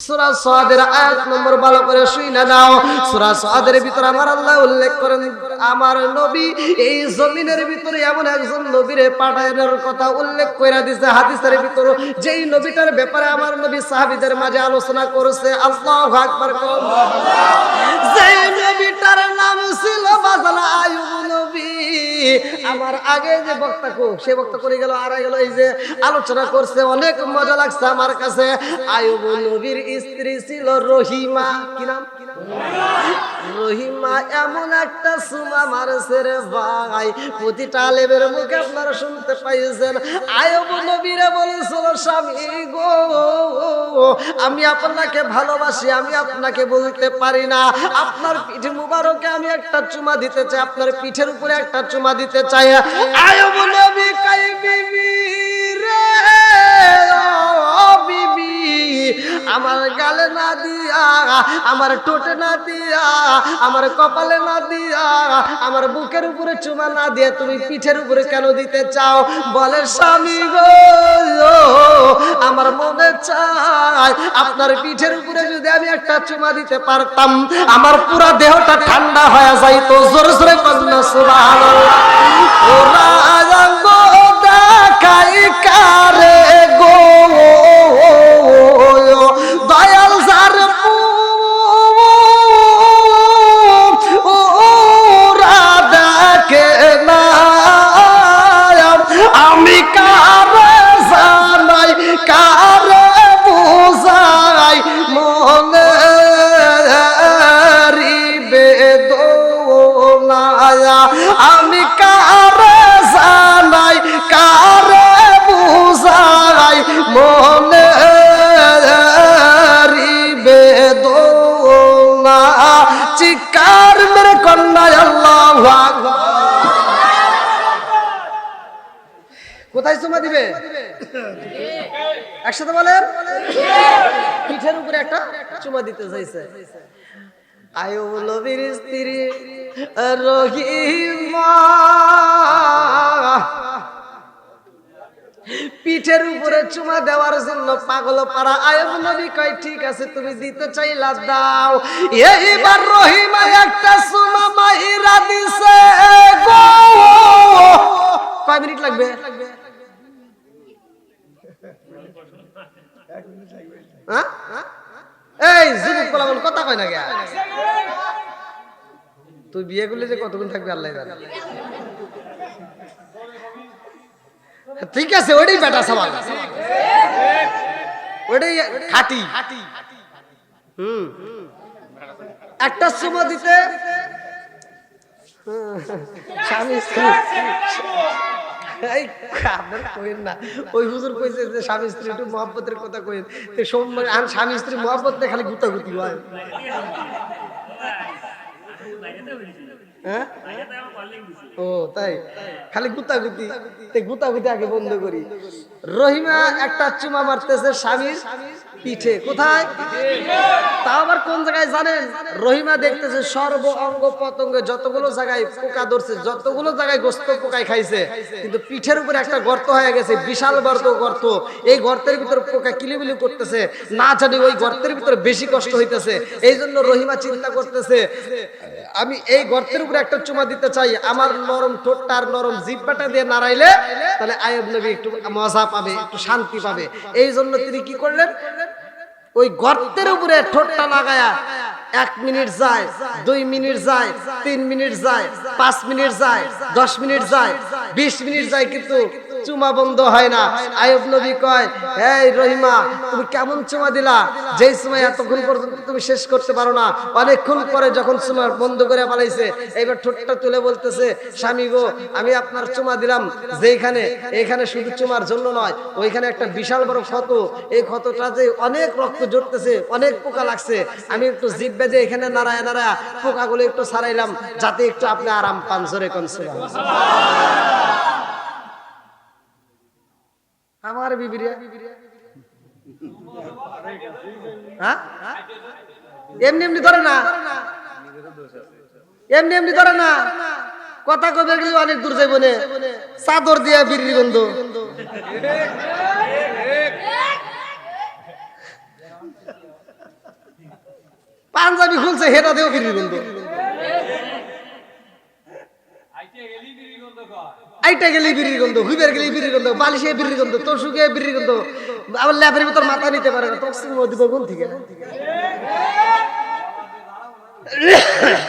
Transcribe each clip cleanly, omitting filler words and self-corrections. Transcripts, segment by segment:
সূরা সাদের আয়াত নম্বর ভালো করে শুনে নাও। সূরা সাদের ভিতরে আমার আল্লাহ উল্লেখ করেন, আমার নবী এই জমিনের ভিতরে এমন একজন নবীরে পাঠানোর কথা উল্লেখ করে দিয়েছে হাদিসের ভিতরে, যেই নবীটার ব্যাপারে আমার নবী সাহাবীদের মাঝে আলোচনা করেছে। আল্লাহু আকবার। যেই নবীটার নাম ছিল বাজালা আইয়ুব নবী। আমার আগে যে বক্তা সে বক্তা করে গেল আর গেল, এই যে আলোচনা করছে অনেক মজা লাগছে আমার কাছে। আইয়ুব নবীর স্ত্রী ছিল রহিমা। কি নাম? রহিমা এমন একটা সুমা মারছে রে ভাই, প্রতিটা আলেমের মুখে আপনারা শুনতে পাইছেন। আইয়ুব নবীরে বলেছিল, স্বামী গো আমি আপনাকে ভালোবাসি, আমি আপনাকে বলতে পারি না। আপনার পিঠ মুবারকে আমি একটা চুমা দিতে চাই, আপনার পিঠের উপরে একটা চুমা দিতে চাই। আইয়ুব নবী কই বিবি রে ও বিবি, আমার গালে না দিয়া, আমার ঠোঁটে না দিয়া, আমার কপালে না দিয়া, আমার বুকের উপরে চুমা না দিয়ে তুমি পিঠের উপরে কেন দিতে চাও? বলে, স্বামী গো আমার মনে চায় আপনার পিঠের উপরে যদি আমি একটা চুমা দিতে পারতাম, আমার পুরো দেহটা ঠান্ডা হয়ে যাইতো। জোরে জোরে কন্যা সুবহানাল্লাহ। ওরা গো দেখাই কারে গো দয়াল যার ওরা দেখে না, আমি কারে জানাই কারে বুঝাই মনে বেদনা, আমি কারে জানাই কারে বুঝাই মনে বেদনা। চিৎকার মেরে কন্যা আল্লাহু আকবার। কোথায় চুমা দিবে? একসাথে বলেন, পিঠের উপরে একটা চুমা দিতে চাইছে। আইয়ুব নবীর স্ত্রী রহিমা পিঠের উপরে চুমা দেওয়ার জন্য পাগল পাড়া। আইয়ুব নবী কয়, ঠিক আছে তুমি দিতে চাইলা দাও। এইবার রহিমা একটা চুমা মাইরা দিছে গো। কয় মিনিট লাগবে? এই যুবক পোলাপান কথা কয় না কে? তুই বিয়ে করলে যে কতক্ষণ থাকবে আল্লাহ জানে। ঠিক আছে, ওইটাই বেটা সবাল, ওইটাই খাঁটি। একটা চুমা দিতে স্বামী স্ত্রী, ওই হুজুর কইছে যে স্বামী স্ত্রী একটু মহব্বতের কথা কইন, স্বামী স্ত্রী মহব্বত খালি গুতাগুতি হয়। ও তাই, খালি গুতাগুতি, গুতাগুতি আগে বন্ধ করি। রহিমা একটা চুমা মারতেছে স্বামীর পিঠে। কোথায়? তা আবার কোন জায়গায় জানেন? রহিমা দেখতেছে সর্ব অঙ্গ পতঙ্গে যতগুলো জায়গায় পোকা ধরছে, যতগুলো জায়গায় গোস্ত পোকায় খাইছে, কিন্তু পিঠের উপরে একটা গর্ত হয়ে গেছে, বিশাল বড় গর্ত। এই গর্তের ভিতরে পোকা কিলিবিলি করতেছে, না জানি ওই গর্তের ভিতরে বেশি কষ্ট হইতেছে। এই জন্য রহিমা চিন্তা করতেছে, আমি এই গর্তের উপরে একটা চুমা দিতে চাই, আমার নরম ঠোঁটটা আর নরম জিহ্বাটা দিয়ে নাড়াইলে তাহলে আইয়ুব নবী একটু মজা পাবে, একটু শান্তি পাবে। এই জন্য তিনি কি করলেন, ওই গর্তের উপরে ঠোঁটটা লাগায়া 1 মিনিট যায়, 2 মিনিট যায়, 3 মিনিট যায়, 5 মিনিট যায়, 10 মিনিট যায়, 20 মিনিট যায়, কিন্তু চুমা বন্ধ হয় না। আইয়ুব নবী কয়, এই রহিমা তুমি কেমন চুমা দিলা? যেই চুমা এতক্ষণ পর্যন্ত তুমি শেষ করতে পারো না, অনেকক্ষণ পরে যখন চুমা বন্ধ করে পালাইছে, এবার ঠোঁটটা তুলে বলতেছে, স্বামী গো আমি আপনার চুমা দিলাম যেখানে, এখানে শুধু চুমার জন্য নয়, ওইখানে একটা বিশাল বড় ক্ষত, এই ক্ষতটা যে অনেক রক্ত জড়তেছে, অনেক পোকা লাগছে, আমি একটু জিহ্বা দিয়ে এখানে নাড়ায় নাড়ায় পোকাগুলো একটু ছাড়াইলাম, যাতে একটু আপনি আরাম পান। জোরে কোন আমার বিবিরিয়া এমনি এমনি ধরে না, এমনি এমনি ধরে না, কথা কবে গেলে অনেক দূর যাইব না, চাদর দিয়া বিড়ি গন্ধ। পাঞ্জাবি খুলছে হেটাতেও বিড়ির গন্ধ, আইটা গেলে বিড়ির গন্ধ, হুইবার গেলে বিড়ির গন্ধ, বালিশে বিড়ির গন্ধ, তোষুকে বিড়ির গন্ধ, আবার ল্যাপের ভিতর মাথা নিতে পারে না, তখন দিব কোন থেকে?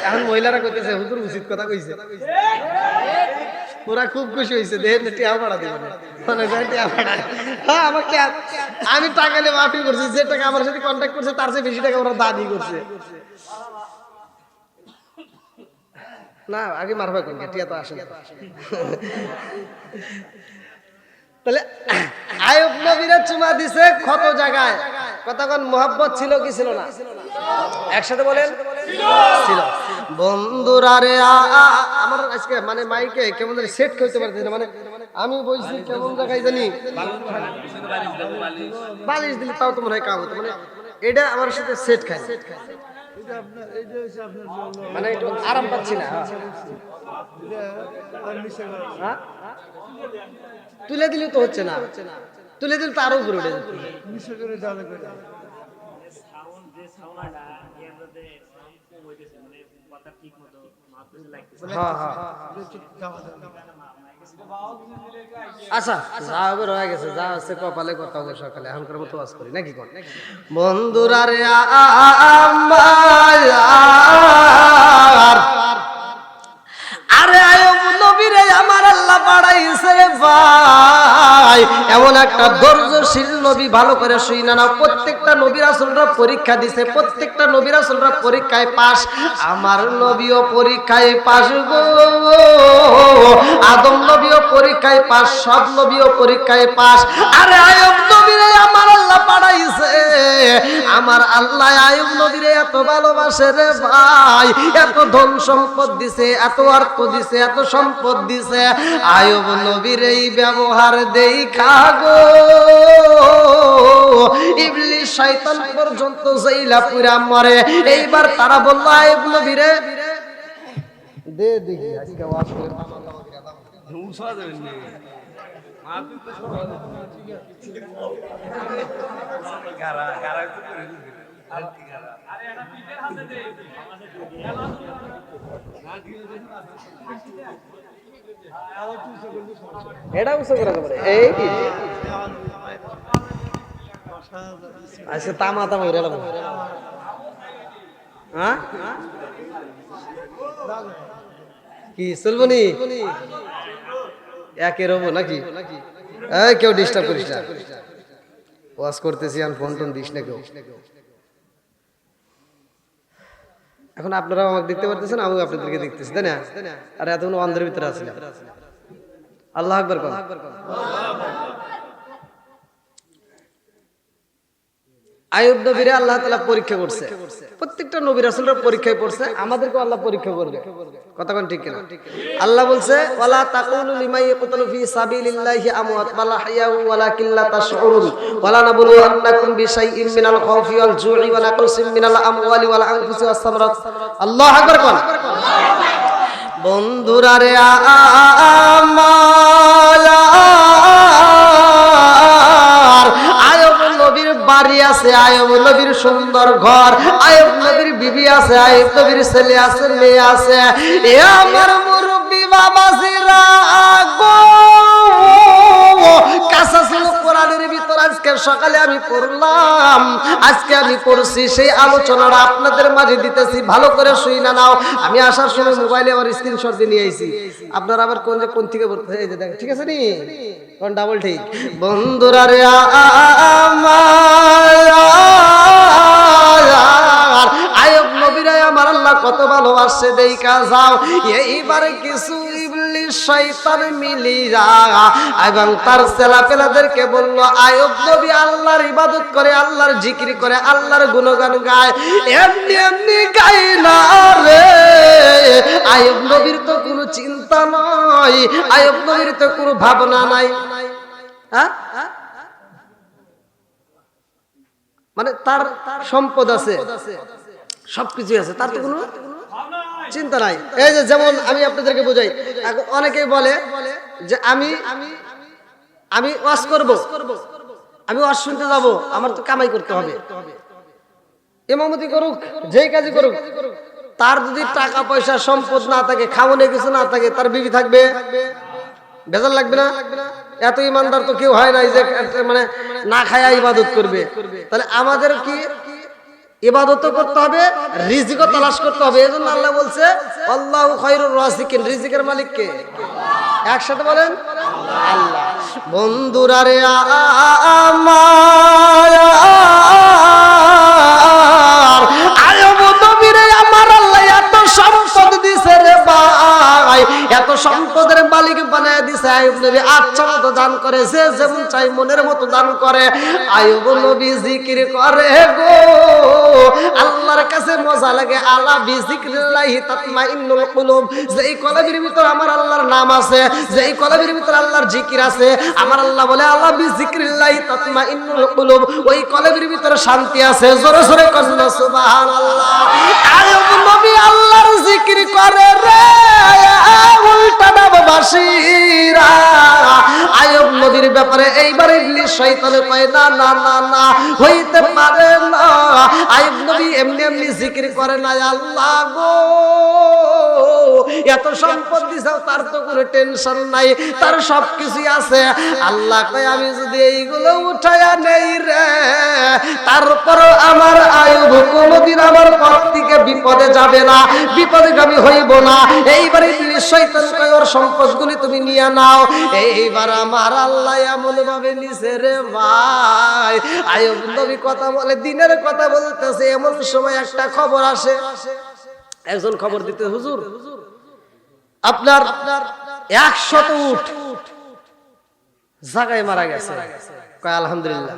এখন মহিলারা কইতেছে হুজুর উচিত কথা কইছে, ওরা খুব খুশি হয়েছে, দেখেন টিয়া ভাড়া দেবে না, হ্যাঁ আমাকে আমি টাকা নিয়ে মাফি করছি, যে টাকা আমার সাথে কন্ট্যাক্ট করছে তার চেয়ে বেশি টাকা ওরা দাবি করছে। না আগে মারবা কোন টিয়া তো আসে না। তাহলে আয়ুব নবীরা চুমা দিছে কত জায়গায়, কতক্ষণ মোহাব্বত ছিল কি ছিল না? একসাথে বলেন ছিল। বন্ধুরা রে আমার আজকে মানে মাইকে কেমন জানি সেট করতে পারতেছি না, মানে আমি বলছি কেমন জায়গায় জানি বালিশ দিলে তাও তো মনে হয় কাম হতো, মানে এটা আমার সাথে সেট খায়, মানে একটু আরাম পাচ্ছি না। তুলে দিলে তো হচ্ছে না, তুলে দিলে তো আরো উপরে উঠে যাচ্ছে। আচ্ছা যা হবে রয়ে গেছে, যা আছে কপালে কথা হবে সকালে, এখনকার মতো ওয়াজ করি নাকি কোন? বন্ধুরা রে আরে আয়ুব নবীরে আমার আল্লাহ বাড়াইছে ভাই, এমন একটা ধৈর্যশীল নবী, ভালো করে শুই না, প্রত্যেকটা নবী রাসূলরা পরীক্ষা দিছে, প্রত্যেকটা নবী রাসূলরা পরীক্ষায় পাস, আমার নবীও পরীক্ষায় পাস গো, আদম নবীও পরীক্ষায় পাস, সব নবীও পরীক্ষায় পাস। আরে আয়ুব নবীরে আমার আল্লাহ বাড়াইছে, আমার আল্লাহ আয়ুব নবীরে এত ভালোবাসে রে ভাই, এত ধন সম্পদ দিছে, এত অর্থ দিছে, এত সম্পদ দিছে, আয়ুব নবীর এই ব্যবহার দেখা গো ইবলিস শয়তান পর্যন্ত জেলা পুরা মরে। এইবার তারা বলল আয়ুব নবীরে দে দেখি আজকে ওয়াজ করে উসা দেন নি আপনি তো সব গারা গারা তো করে আর কি গারা, আরে এটা পিঠের হাতে দে এটা উসা করে দেবে এই কি আজকে তামা তামা হইরা লাগবে, হ্যাঁ কি চলবনি একে রব নাকি? এই কেউ ডিস্টার্ব করিস না, ওয়াজ করতেছি আমি, ফোন টোন দিস না কেউ। এখন আপনারা আমাকে দেখতে পারতেছেন, আমিও আপনাদেরকে দেখতেছি, তাই না? আর এতক্ষণ অন্ধের ভিতরে আছিলাম। আল্লাহ আকবার কোন? আয়ুব নবীরে আল্লাহ তাআলা পরীক্ষা করছে, প্রত্যেকটা নবী রাসূলরা পরীক্ষায় পড়ছে, আমাদেরকে আল্লাহ পরীক্ষা করবে, কথা কোন ঠিক কিনা? আল্লাহ বলছে ওয়ালা তাকুলু লিমান ইয়াকতুলু ফি সাবিলিল্লাহি আমওয়াত বাল আহইয়াউ ওয়ালাকিন লা তাশউরুন ওয়ালা নাবলুওয়ান্নাকুম বিশাইইন মিনাল খাউফি ওয়াল জু'i ওয়া নাকসিম মিনাল আমওয়ালি ওয়াল আনফুসি ওয়াস সামারাত। আল্লাহু আকবার কোন? বন্ধুরা রে বাড়ি আছে, আয়ুব নবীর সুন্দর ঘর, আয়ুব নবীর বিবি আছে, আয়ুব নবীর ছেলে আছে, মেয়ে আছে। এ আমার মুরব্বি বাবাজিরা গো, কাঁচা ছিল কোরআনের ভিতর, আজকে সকালে আমি পড়লাম, আজকে আমি পড়ছি, সেই আলোচনাটা আপনাদের মাঝে দিতেছি, ভালো করে শুই না নাও। আমি আসার সময় মোবাইলে আমার স্ক্রিনশট দিয়ে নিয়ে আইছি, আপনারা আবার কোন থেকে পড়তে, এই যে দেখেন, ঠিক আছে নি কোন ডাবল ঠিক? বন্ধুরা রে আয়ুব নবীরে আমার আল্লাহ কত ভালোবাসে দেখা যাও। এইবারে কিছু ইবলিস শয়তান মিলিয়া এবং তার ছেলেপেলেদেরকে বলল আয়ুব নবী আল্লাহর ইবাদত করে, আল্লাহর জিকির করে, আল্লাহর গুণগান গায়, এমনি এমনি গায় না রে। আয়ুব নবীর তো কোনো চিন্তা নাই, আয়ুব নবীর তো কোনো ভাবনা নাই, হ্যাঁ মানে তার সম্পদ আছে, সবকিছু আছে, তার তো কোনো চিন্তা নাই। এই যে যেমন আমি আপনাদেরকে বোঝাই, অনেকেই বলে যে আমি ওয়াজ করব, আমি ওয়াজ শুনতে যাব, আমার তো কামাই করতে হবে, ইমামতি করুক, যেই কাজই করুক, তার যদি টাকা পয়সা সম্পদ না থাকে, খাওয়ানো কিছু না থাকে, তার বিবি থাকবে? বেজার লাগবে না? এত ইমানদার তো কেউ হয় নাই যে মানে না খায়া ইবাদত করবে। তাহলে আমাদের কি ইবাদত করতে হবে, রিজিকও তালাশ করতে হবে। এজন্য আল্লাহ বলছে আল্লাহু খায়রুর রাযিকিন, রিজিকের মালিক কে? একসাথে বলেন আল্লাহ। বন্ধুরা রে আমার আয়ব নবীরে আমার আল্লাহ এত সম্পদ দিছে রে ভাই, এত সম্পদের মালিক বানায় দিছে আয়ব নবী। আচ্ছা মতো দান করে, যে যেমন চাই মনের মতো দান করে। আয়ব নবী জিকির করে গো, আল্লাহর কাছে মজা লাগে। আলা বিজিক্রিল্লাহি তাতমাইন্নুল কুলুব, যেই কলবের ভিতর আমার আল্লাহর নাম আছে, যেই কলবের ভিতর আল্লাহর জিকির আছে, আমার আল্লাহ বলে আলা বিজিক্রিল্লাহি তাতমাইন্নুল কুলুব, ওই কলবের ভিতর শান্তি আছে। জোরে জোরে কন্না সুবহানাল্লাহ। আয়ব নবী আল্লাহর জিকির করে রে উল্টা নববাসীরা। আয়ব নবীর ব্যাপারে এইবার ইবলিস শয়তানে কয় না না না না, হইতে পারে না। আয়ব নবী এমনি এমনি জিকির করে না। আল্লাহ গো, এত সম্পদ দিছাও, তার তো কোনো টেনশন নাই, তার সবকিছুই আছে। আল্লাহ কয় আমি যদি এইগুলো উঠায়া নেই রে, তারপরও আমার আয়ুব কোনদিন আমার পথ থেকে বিপদে যাবে না, বিপদগামী হইব না। এইবার ইবলিস শয়তান কয় ওর সম্পদগুলি তুমি নিয়ে নাও। এইবার আমার আল্লাহ এমন ভাবে নিছে রে ভাই, আয়ুব নবী কথা বলে, দিনের কথা বলতেছে, এমন সময় একটা খবর আসে। একজন খবর দিতে, হুজুর আপনার 100 উট জায়গায় মারা গেছে। কয় আলহামদুলিল্লাহ।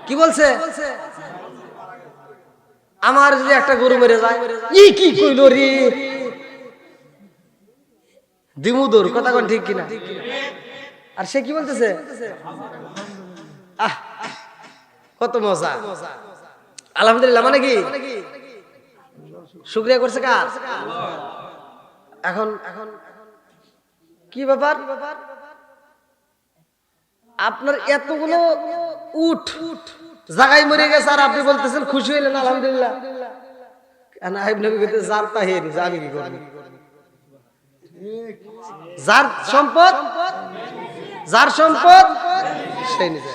কি বলছে? আমার যদি একটা গরু মেরে যায়, কি কইল রে দিমুদুর, কথা কোন ঠিক কিনা? আর সে কি বলতেছে? আহ কত মজা, আলহামদুলিল্লাহ। মানে কি শুকরিয়া করছে কার? এখন কি ব্যাপার, আপনার এতগুলো উট জায়গায় মরে গেছে আর আপনি বলতেছেন খুশি হইলেন আলহামদুলিল্লাহ। আমি কি করব? যার সম্পদ, যার সম্পদ সেই নিজে।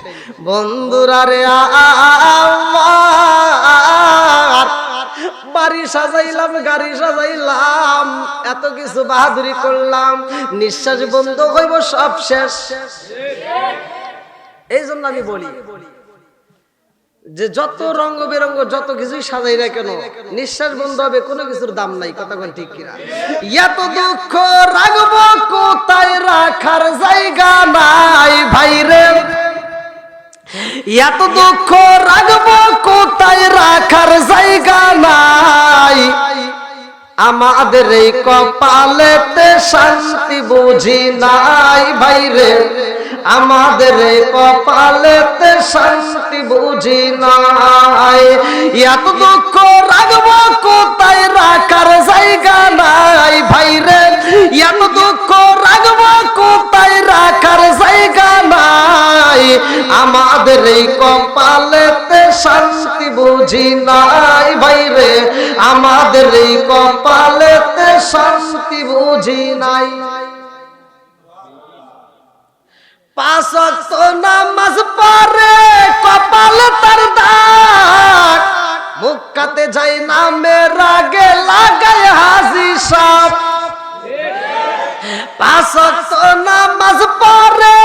বন্ধুরা রে বাড়ি সাজাইলাম, গাড়ি সাজাইলাম, এত কিছু বাহাদুরি করলাম, নিঃশ্বাস বন্ধ হইব, সব শেষ। এই জন্য আমি বলি যে যত রঙ বেরঙ্গ যত কিছুই সাজাই না কেন, নিঃশ্বাস বন্ধ হবে, কোনো কিছুর দাম নাই। কথা কোন ঠিক কিনা? এত দুঃখ রাখবো কোথায়, রাখার জায়গা নাই ভাইরে। এত দুঃখ রাখবো কোথায়, রাখার জায়গা নাই। আমাদের এই কপালেতে শান্তি বুঝি নাই ভাইরে, আমাদের এই কপালেতে শান্তি বুঝি নাই। এত দুঃখ রাখবো কোথায়, রাখার জায়গা নাই ভাইরে। এত দুঃখ রাখবো কোথায়, রাখার জায়গা নাই। আমাদের এই কপালেতে শান্তি বুঝি নাই ভাইরে, আমাদের এই কপালেতে শান্তি বুঝি নাই। 5 ওয়াক্ত নামাজ পড়ে কপালে তার দাগ, মুক্কাতে যাই নামের আগে লাগায় হাজি সাপ। 5 ওয়াক্ত নামাজ পড়ে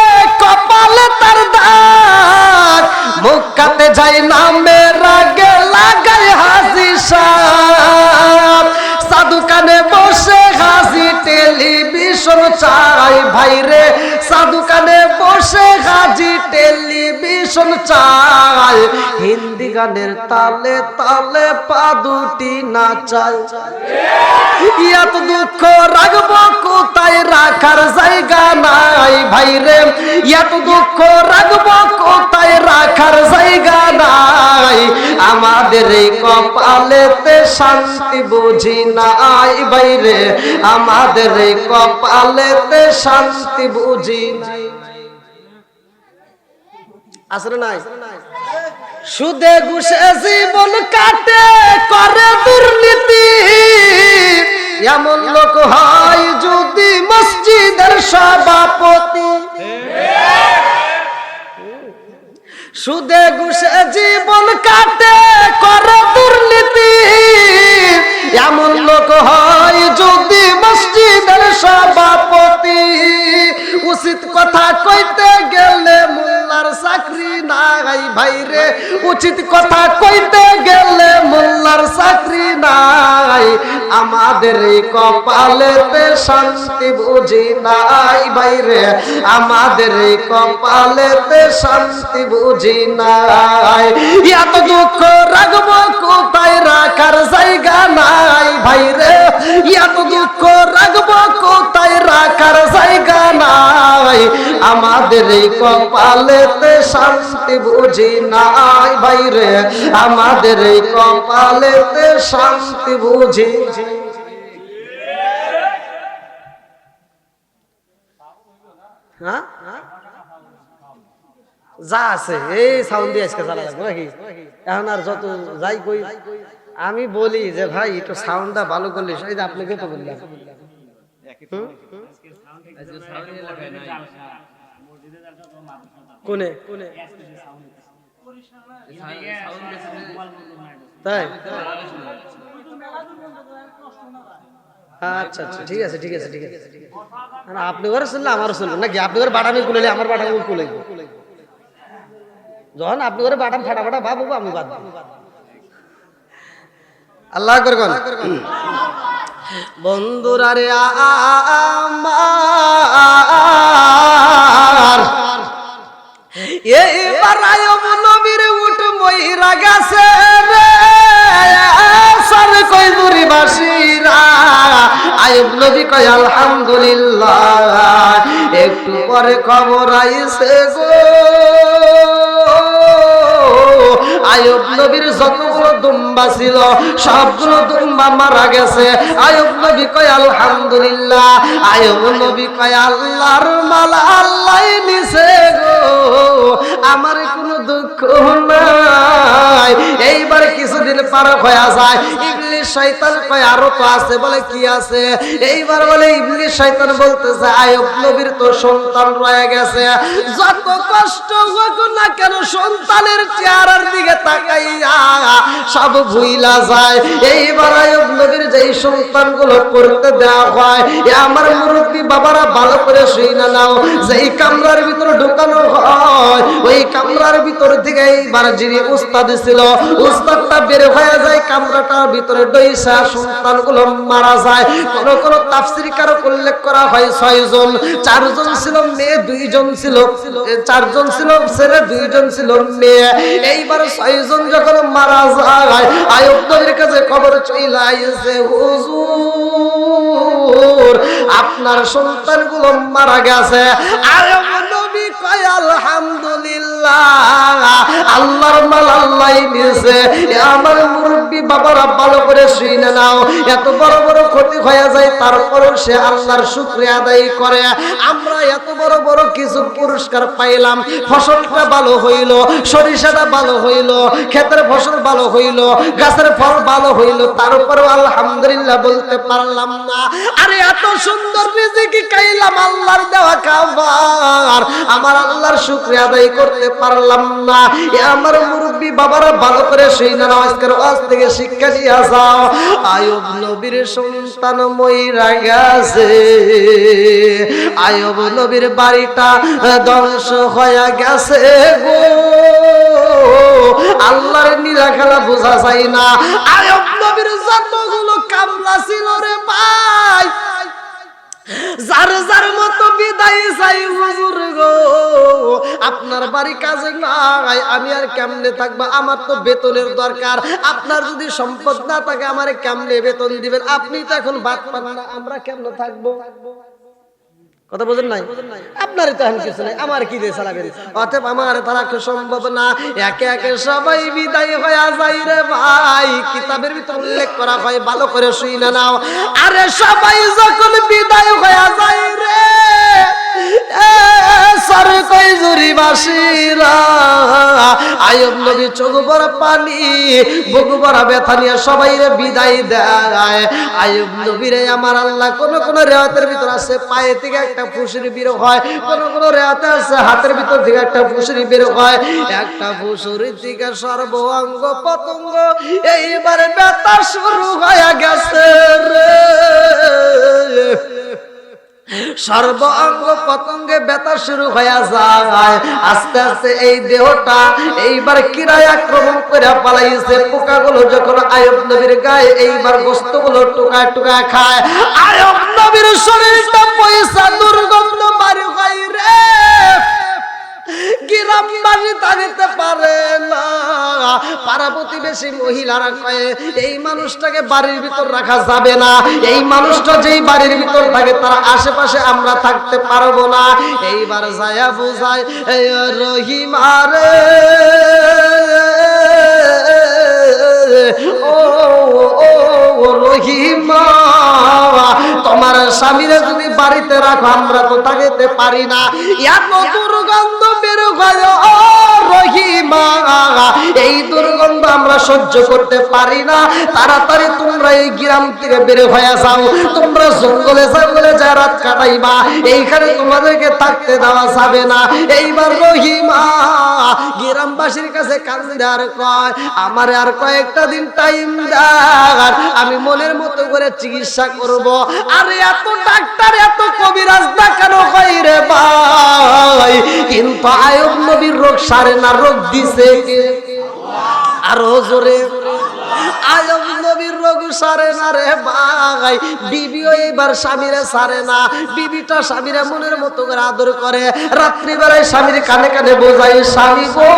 কপালে তার দাগ, মুক্কাতে যাই নামের আগে লাগায় হাজি সাপ। সাধু কানে বসে হাজি টেলিভিশন চাই ভাইরে, সাধু কানে বসে হাজি টেলিভিশন চাই। হিন্দি গানের তালে তালে পা দুটি নাচাই। এত দুঃখ রাখবো কোথায়, রাখার জায়গা নাই ভাইরে। এত দুঃখ রাখবো কোথায়, রাখার জায়গা নাই। আমাদের এই কপালেতে শান্তি বুঝি নাই ভাইরে, আমাদের এই কপালেতে শান্তি বুঝি নাই। আসলে নাই সুদে ঘুষে জীবন কাটে করে দুর্নীতি, এমন লোক হয় যদি মসজিদের সভাপতি। সুদে ঘুষে জীবন কাটে করে দুর্নীতি, এমন লোক হয় যদি মসজিদের সভাপতি। উচিত কথা কইতে গেলে মোল্লার চাকরি নাই ভাইরে, উচিত কথা কইতে গেলে মোল্লার চাকরি নাই। আমাদের এই কপালেতে শান্তি বুঝি নাই ভাইরে, আমাদের এই কপালেতে শান্তি বুঝি নাই। এত দুঃখ রাখবো কোথায়, রাখার জায়গা নাই ভাইরে, এত দুঃখ রাখবো কোথায়, রাখার জায়গা নাই। আমাদের এই কপালেতে শান্তি বুঝি নাই ভাইরে, আমাদের এই কপালেতে শান্তি বুঝি। হ্যাঁ যা আছে এই সাউন্ড দিয়ে আজকে চালা লাগবে নাকি? এখন আর যত যাই কই আমি বলি যে ভাই একটু সাউন্ডটা ভালো করলে, এই যে আপনাকে তো বললাম কোনে তাই। আচ্ছা আচ্ছা ঠিক আছে ঠিক আছে ঠিক আছে। আপনি ঘরে শুনলে আমারও শুনলেন নাকি? আপনি ঘরে বাটামি খুলে আমার বাটামি খুলে, যখন আপনি ঘরে বাটাম ফাটা ফাটা ভাব হবো আমি বাদ দেব। আল্লাহ করে বন্ধুরা রে আমার, এইবার আয়ব নবীর উঠ মইরা গেছে রে সর কই দুরি বাসিরা। আয়ব নবী কয় আলহামদুলিল্লাহ। একটু পরে খবর আইছে গো, আয়ব নবীর যতগুলো দুম্বা ছিল সবগুলো দুম্বা মারা গেছে। আয়ব নবী কয় আলহামদুলিল্লাহ। আয়ব নবী কয় আল্লাহর মালা আল্লাহ নিছে গো, আমার কোনো দুঃখ নাই। এইবার কিছুদিন পার হয়ে যায়, ইবলিস শয়তান কয় আরো তো আছে। বলে কি আছে? এইবার বলে ইবলিস শয়তান বলতেছে আয়ব নবীর তো সন্তান রয়ে গেছে, যত কষ্ট হোক না কেন সন্তানের চেহারার দিকে তাকাইয়া সব ভুইলা যায়। এইবার আয়ব নবীর যেই সন্তানগুলো করতে দেওয়া হয়, আমার মুরব্বী বাবারা ভালো করে শুনে নাও, যেই কামরার ভিতরে ঢুকানো হয় ওই কামরার ভিতর থেকে এইবার যিনি উস্তাদ ছিল উস্তাদটা বের হয়ে যায়, কামরাটার ভিতরে ডইসা সন্তানগুলো মারা যায়। কোন কোন তাফসীর কারক উল্লেখ করা হয় 6 জন, 4 জন ছিল মেয়ে, 2 জন ছিল 4 জন ছিল ছেলে, 2 জন ছিল মেয়ে। এইবার 6 জন যখন মারা যায়, আয়ব নবীর কাছে খবর চলে আইছে হুজুর আপনার সন্তানগুলো মারা গেছে। আয়ব নবী কয় আলহামদুলিল্লাহ, আল্লাহর মাল আল্লাহ নিছে। আমার মুরব্বী বাবারা ভালো করে শুনে নাও, এত বড় বড় ক্ষতি হয়ে যায় তারপরেও সে আল্লাহর শুকরিয়া আদায় করে। আমরা এত বড় বড় কিছু পুরস্কার পাইলাম, ফসলটা ভালো হইল, সরিষাটা ভালো হইল, ক্ষেতের ফসল ভালো হইল, গাছের ফল ভালো হইল, তারপরেও আলহামদুলিল্লাহ বলতে পারলাম না। আরে এত সুন্দর রিজিক খাইলাম আল্লাহর দেওয়া খাবার, আমার আল্লাহর শুকরিয়া আদায় করতে পারলাম না। আমার মুরব্বী বাবারা ভালো করে শুনে নাও, আজকের ওয়াজ থেকে শিক্ষা নিয়ে যাও। আয়ব নবীর সন্তান মইরা গেছে, আয়ব নবীর বাড়িটা ধ্বংস হয়ে গেছে গো। আল্লাহর নীলা খেলা বোঝা যায় না। আয়ব নবীর যতগুলো কামলা ছিল রে ভাই, যার যার মতো বিদায় চাই হুজুর গো। আপনার বাড়ি কাজে নাই, আমি আর কেমনে থাকবো? আমার তো বেতনের দরকার। আপনার যদি সম্পদ না থাকে আমার কেমনে বেতন দিবেন? আপনি তো এখন ভাত পান না, আমরা কেমনে থাকবো? কথা বোঝেন নাই? আপনারই তো এখন কিছু নাই, আমার কি দিয়ে চালাবেন? অতএব আমার তারা সম্ভব না, একে একে সবাই বিদায় হয়ে যায় রে ভাই। কিতাবের ভিতর উল্লেখ করা হয়, ভালো করে শুনে নাও। আরে সবাই যখন বিদায় হয়ে যায় রে সারে কই জুরিবাসীরা আইয়ুব নবী চোখ ভরা পানি বুক ভরা ব্যথা নিয়ে সবাইরে বিদায় দেয় আইয়ুব নবীরে আমার আল্লাহ কোন কোন রিওয়ায়াতের ভিতর আছে পায়ে থেকে একটা ফুসরি বের হয় কোন কোন রিওয়ায়াতে আছে হাতের ভিতর থেকে একটা ফুসরি বের হয় একটা ফুসরি থেকে সর্ব অঙ্গ পতঙ্গ এইবারে ব্যথা শুরু হয়ে গেছে রে সর্ব অঙ্গ পতঙ্গে ব্যথা শুরু হয়ে যায় আস্তে আস্তে এই দেহটা এইবার কিরায় আক্রমণ করে পালাইছে পোকাগুলো যখন আইয়ুব নবীর গায়ে এইবার গোশতগুলো টুকায় টুকায় খায় আইয়ুব নবীর শরীরটা পয়সা দুর্গন্ধ বাড়ি হয় রে গ্রামবাসী থাকতে পারে না পাড়া প্রতিবেশী মহিলারা কয়ে এই মানুষটাকে বাড়ির ভিতর রাখা যাবে না এই মানুষটা যেই বাড়ির ভিতর থাকে তার আশেপাশে আমরা থাকতে পারবো না এইবার যায়া বুঝায় রহিম আরে ও রহিমা তোমার স্বামীরা যদি বাড়িতে রাখো আমরা তো থাকতে পারি না এত দুর্গন্ধ বের হয় ও রহিমা এই দুর্গন্ধ আমরা সহ্য করতে পারি না তাড়াতাড়ি তোমরা এই গ্রাম থেকে বের হয়ে যাও তোমরা জঙ্গলে জঙ্গলে যা রাত কাটাইবা এইখানে তোমাদেরকে থাকতে দেওয়া যাবে না এইবার রহিমা গ্রামবাসীর কাছে কান্দে আর কয় আমার আর কয়েকটা দিন টাইম দাও আমি মনের মতো করে চিকিৎসা করব আর এত ডাক্তার এত কবিরাজ দেখানো হয় রে ভাই কিন্তু আইয়ুব নবীর রোগ সারে না রোগ দিছে কে আরো জোরে আইয়ুব নবীর রোগ সারে না রে ভাই বিবিও এবার স্বামীরে সারে না বিবিটা স্বামীরে মনের মতো করে আদর করে রাত্রি বেলায় স্বামীর কানে কানে বোঝাই স্বামী গো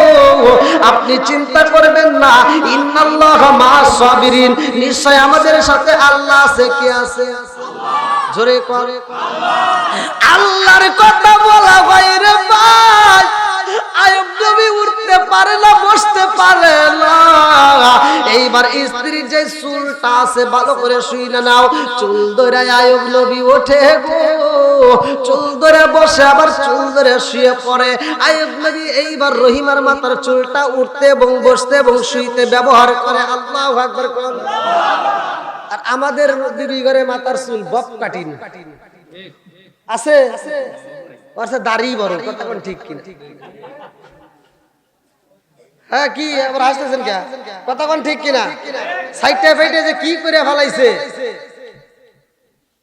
আপনি চিন্তা করবেন না ইন্নাল্লাহা মা'আস সাবিরিন নিশ্চয় আমাদের সাথে আল্লাহ আছে কে আছে জোরে করে আল্লাহর কথা বলা হয় রে ভাই আইয়ুব নবী উঠতে পারে না বসতে পারে না এইবার স্ত্রীর যে চুলটা আছে ভালো করে শুইনা নাও চুল ধরে আইয়ুব নবী ওঠে গো চুল ধরে বসে আবার চুল ধরে শুয়ে পড়ে আইয়ুব নবী এইবার রহিমার মাথার চুলটা উঠতে এবং বসতে এবং শুইতে ব্যবহার করে আল্লাহু আকবার কোন আর আমাদের বিবি ঘরে মাথার চুল বব কাটিনি আছে আছে দাড়ি বড় কথা কোন ঠিক কিনা হ্যাঁ কি আবার হাসতেছেন কে কথা কোন ঠিক কিনা সাইডটা ফাইটে যে কি করে ফলাইছে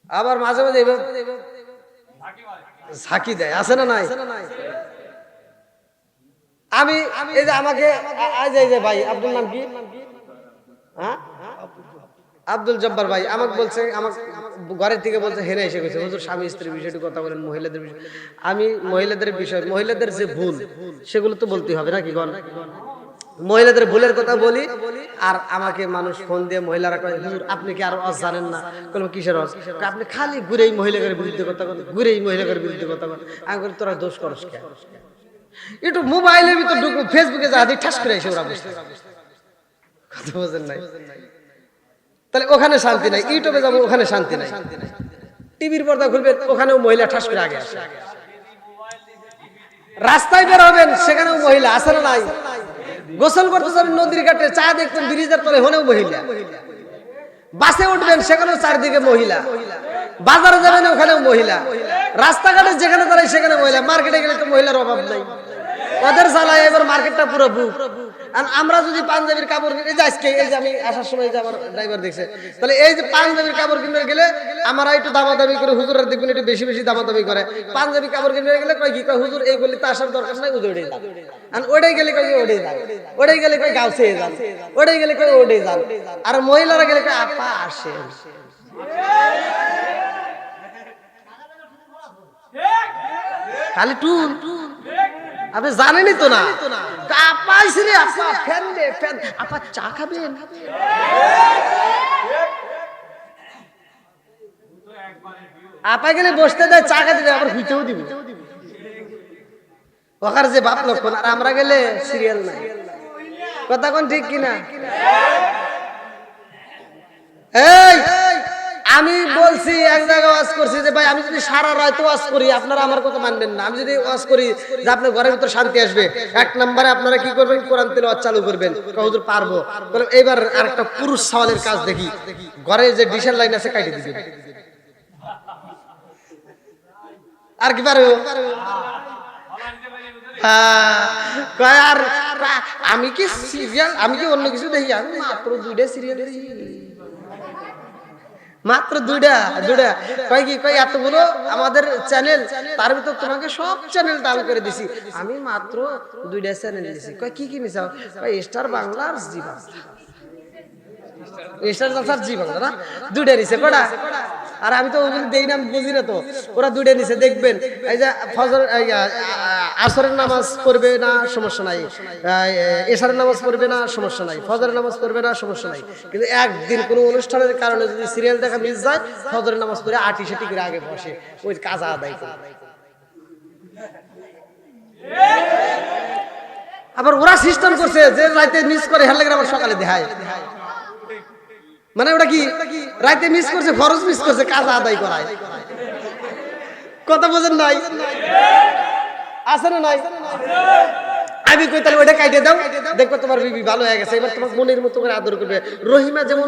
আবার মাঝে মাঝে ঝাঁকি দেয় আছে না নাই আমি এই যে আমাকে আজ এই যে ভাই আব্দুল নাম কি হ্যাঁ আব্দুল জব্বার ভাই আমাকে বলছে আমাকে ঘরের থেকে বলছে হেরে এসে গেছে হুজুর স্বামী স্ত্রীর বিষয়টি কথা বলেন মহিলাদের বিষয় আমি মহিলাদের বিষয় মহিলাদের যে ভুল সেগুলো তো বলতেই হবে নাকি গণ মহিলাদের ভুলের কথা বলি আর আমাকে মানুষ ফোন দিয়ে মহিলারা কয় হুজুর আপনি কি আর অজ জানেন না বললাম কিসের অজ আপনি খালি ঘুরেই মহিলাদের বিরুদ্ধে কথা বলেন ঘুরেই মহিলাদের বিরুদ্ধে কথা বলেন আমি বলি তোরা দোষ করস কেন একটু মোবাইলের ভিতর ঢুকবো ফেসবুকে যা দিই ঠাস করে এসে ওরা বসে কথা বোঝেন নাই তাহলে ওখানে শান্তি নাই ইউটিউবে যাবো ওখানে শান্তি নাই টিভির পর্দা খুলবেন ওখানেও মহিলা ঠাস করে আগে আসে রাস্তায় বের হবেন সেখানেও মহিলা আছে না নাই গোসল করতে যাবেন নদীর ঘাটে চা দেখবেন ব্রিজের তলে হলেও মহিলা বাসে উঠবেন সেখানেও চারদিকে মহিলা বাজারে যাবেন ওখানেও মহিলা রাস্তাঘাটে যেখানে দাঁড়ায় সেখানে মহিলা মার্কেটে গেলে তো মহিলার অভাব নাই ওদের জ্বালায় এবার মার্কেটটা পুরো বুক আর আমরা যদি পাঞ্জাবির কাপড় কিনে আজকে এই যে আমি আসার সময় যে আমার ড্রাইভার দেখছে তাহলে এই যে পাঞ্জাবির কাপড় কিনতে গেলে আমরা একটু দামাদামি করে হুজুরের দেখবেন একটু বেশি বেশি দামাদামি করে পাঞ্জাবি কাপড় কিনতে গেলে কয় কি কয় হুজুর এই গলি তো আসার দরকার নাই হুজুর ওটাই যান আর ওটাই গেলে কয় ওটাই যান ওটাই গেলে কয় গাঁও ছেয়ে যান ওটাই গেলে কয় ওটাই যান আর মহিলারা গেলে কয় আপা আসে খালি টুন আপনি জানেনই তো না পাইছি রে আপা ফ্যান দে ফ্যান আপা চা খাবেন আপা গেলে বসতে দেয় চা খাতে দেয় আবার হুইতেও দিব ওখানে যে বাপ লক্ষণ আর আমরা গেলে সিরিয়াল নাই কথা কোন ঠিক কিনা এই আমি বলছি এক জায়গায় ওয়াজ করছি যে ভাই আমি যদি সারা রাত ওয়াজ করি আপনারা আমার কথা মানবেন না, আমি যদি ওয়াজ করি যে আপনার ঘরের ভিতর শান্তি আসবে, এক নম্বরে আপনারা কি করবেন, কোরআন তেলাওয়াত চালু করবেন। হুজুর পারবো, বলে এইবার আরেকটা পুরুষ সওয়ালের কাজ দেখি, ঘরে যে ডিশের লাইন আছে কাটে দিবেন। আর কি পারবো? আর আমি কি সিরিয়াল, আমি কি অন্য কিছু দেখি? আমি মাত্র 2টা সিরিয়াল দেখি, মাত্র দুইটা। কয় কি, কয় এতগুলো আমাদের চ্যানেল, তার ভিতর তোমাকে সব চ্যানেল দান করে দিছি, আমি মাত্র 2টা চ্যানেল দিছি। কয় কি কি নিছাও? কয় স্টার বাংলা আর জি বাংলা। স্টার জলসার জি বাংলা না 2টা নিছে। কটা? আর আমি তো ওগুলো দেই না, বুঝি না তো, ওরা 2টা নিছে। দেখবেন এই যে ফজর আসরের নামাজ পড়বে না, সমস্যা নাই, এশারের নামাজ পড়বে না, সমস্যা নাই, ফজরের নামাজ পড়বে না, সমস্যা নাই, কিন্তু একদিন কোনো অনুষ্ঠানের কারণে যদি সিরিয়াল দেখা মিস যায়, ফজরের নামাজ পড়ে 8-7 করে আগে বসে ওই কাজা আদায় করে। আবার ওরা সিস্টেম করছে যে রাতে মিস করে হেলে আবার সকালে দেখায়, মানে ওটা কি রাতে মিস করছে, ফরজ মিস করছে, কাজা আদায় করায়। কথা বোঝেন নাই? আছে না নাই? আমি কই তাহলে ওইটা কাটে দাও, দেখো তোমার বিবি ভালো হয়ে গেছে, এবার তোমার মনের মতো করে আদর করবে। রহিমা যেমন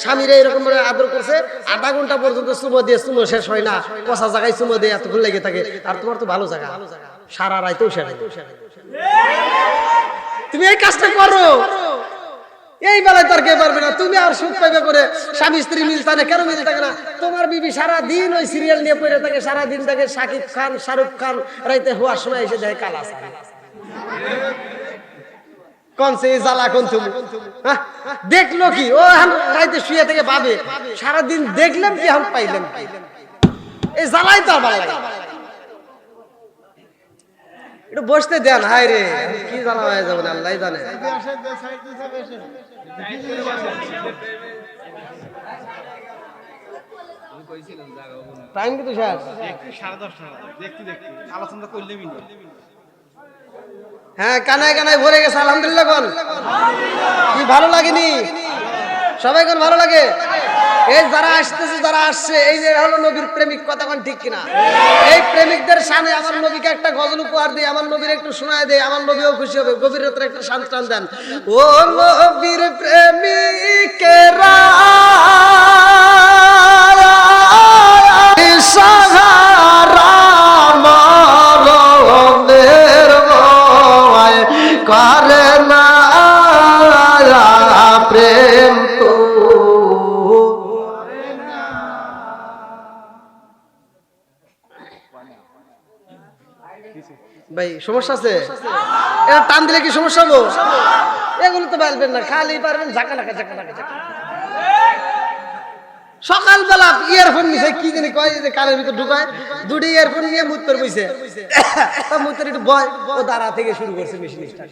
স্বামীরা এরকম ভাবে আদর করছে, 1/2 ঘন্টা পর্যন্ত চুমো দিয়ে চুমো শেষ হয় না, কষা জায়গায় চুমো দিয়ে এতক্ষণ লেগে থাকে। আর তোমার তো ভালো জায়গা, সারা রাইতেও শেষ। তুমি এই কাজটা করো, এই বেলায় তোর কে পারবে না, তুমি আর সুখ পাইবে করে। স্বামী স্ত্রী মিল থাকে, কেন মিল থাকে না? তোমার বিবি সারাদিন ওই সিরিয়াল নিয়ে পড়ে থাকে, সারাদিন থাকে শাকিব খান, শাহরুখ খান, রাইতে হওয়ার সময় এসে দেয় কালা সারা। কোন সে জ্বালা, কোন তুমি দেখলো কি? ও রাইতে শুয়ে থেকে পাবে, সারাদিন দেখলাম কি হাম পাইলাম, এই জ্বালাই তো আর ভালো লাগে। একটু বসতে দেন, হায় রে কি জ্বালা হয়ে যাবে না, আল্লাহ জানে। টাইম কিন্তু শেষ, আলোচনা করলে হ্যাঁ, কানায় কানায় ভরে গেছে। আলহামদুলিল্লাহ কোন কি ভালো লাগেনি? সবাই কোন ভালো লাগে? এই যারা আসতেছে, যারা আসছে, এই যে হলো নবীর প্রেমিক, কথা কোন ঠিক কিনা? এই প্রেমিকদের সামনে আমার নবীকে একটা গজল উপহার দিয়ে, আমার নবীর একটু শোনায় দেয়, আমার নবীও খুশি হবে। গভীর রাতে একটা সান্ত্বনা দেন। ও নবীর প্রেমিকেরা সাহারা মরণের ভয় করে না প্রেম তো। ভাই সমস্যা আছে? এটা টান দিলে কি সমস্যা হবো? এগুলো তো পারবেন না, খালি পারবেন ঝাঁকা ঢাকা ঝাঁকা ঢাকা ঝাঁকা। সকালবেলা ইয়ারফোন নিছে, কি জানি কয় যে কানের ভিতর ঢুকায়, 2টি ইয়ারফোন নিয়ে মুত্তর বইছে, মুত্তর একটু বয়, ও দাঁড়া থেকে শুরু করছে মেশিন স্টার্ট।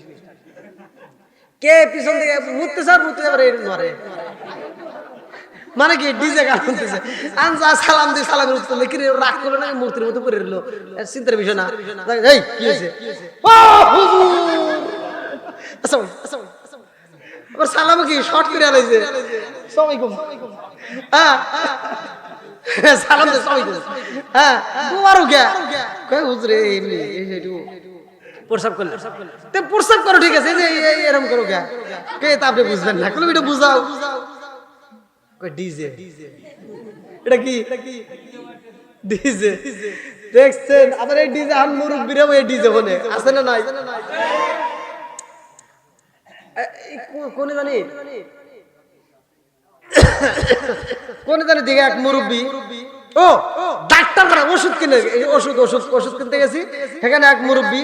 কে পিছন থেকে মুততে স্যার মুততে যাবে মারে, মানে কি ডিজে গান শুনতেছে, আনজা সালাম দিয়ে সালামের উত্তর কি রাগ করলো না, মূর্তির মতো করে রইলো, চিন্তার বিষয় না। এই কি হয়েছে? ও হুজুর, আবার সালাম কি শর্ট করে আলাইছে, সালামালাইকুম, হ্যাঁ সালাম দে সালামালাইকুম, হ্যাঁ তোমারও কে কয় হুজুর এমনি এইটু প্রসাব করলে, তে প্রসাব করো, ঠিক আছে, এই যে এরকম করো কে, কে তা আপনি বুঝবেন না, কোনো এটা বুঝাও। কয় ডিজে, এটা কি ডিজে? দেখছেন আবার এই ডিজে, আম মুরব্বিরা এই ডিজে বলে আছে না নাই? কোনে জানি, কোনে জানি দিকে এক মুরব্বি, ও ডাক্তার করা ওষুধ কিনে, ওষুধ ওষুধ ওষুধ কিনতে গেছি, সেখানে এক মুরব্বি,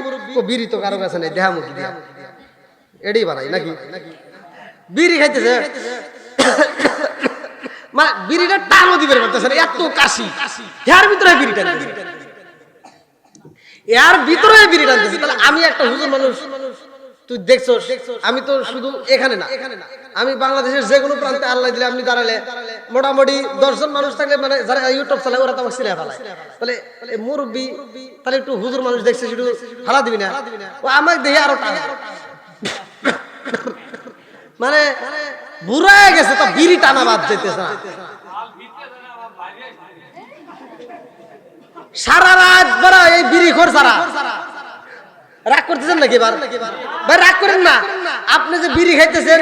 বিড়ি তো কারো কাছে নেই, দেহা মুখি দিয়া এটাই বানাই নাকি, বিড়ি খাইতেছে, মানে বিড়িটা টানও দিবে বলতেছে, এত কাশি, এর ভিতরে বিড়ি টানতেছে, এর ভিতরে বিড়ি টানতেছে। তাহলে আমি একটা হুজুর মানুষ, তুই দেখছো, আমি তো শুধু এখানে না, আমি বাংলাদেশের যে কোনো প্রান্তে আল্লাহ দিলে আপনি দাঁড়ালে মোটামুটি 10 জন মানুষ থাকলে, মানে যারা ইউটিউব চালায় ওরা তো আমার সিরিয়া ফেলায়, তাহলে মুরব্বি, তাহলে একটু হুজুর মানুষ দেখছে, শুধু ফালা দিবি না, ও আমাকে দেখে আরো টান, মানে বুড়া গেছে তো বিড়ি টানা বাদ যেতেছে না। সারা রাত বড় এই বিড়িখোর সারা রাগ করতেছেন নাকি এবার ভাই রাগ করেন না আপনি যে বিড়ি খাইতেছেন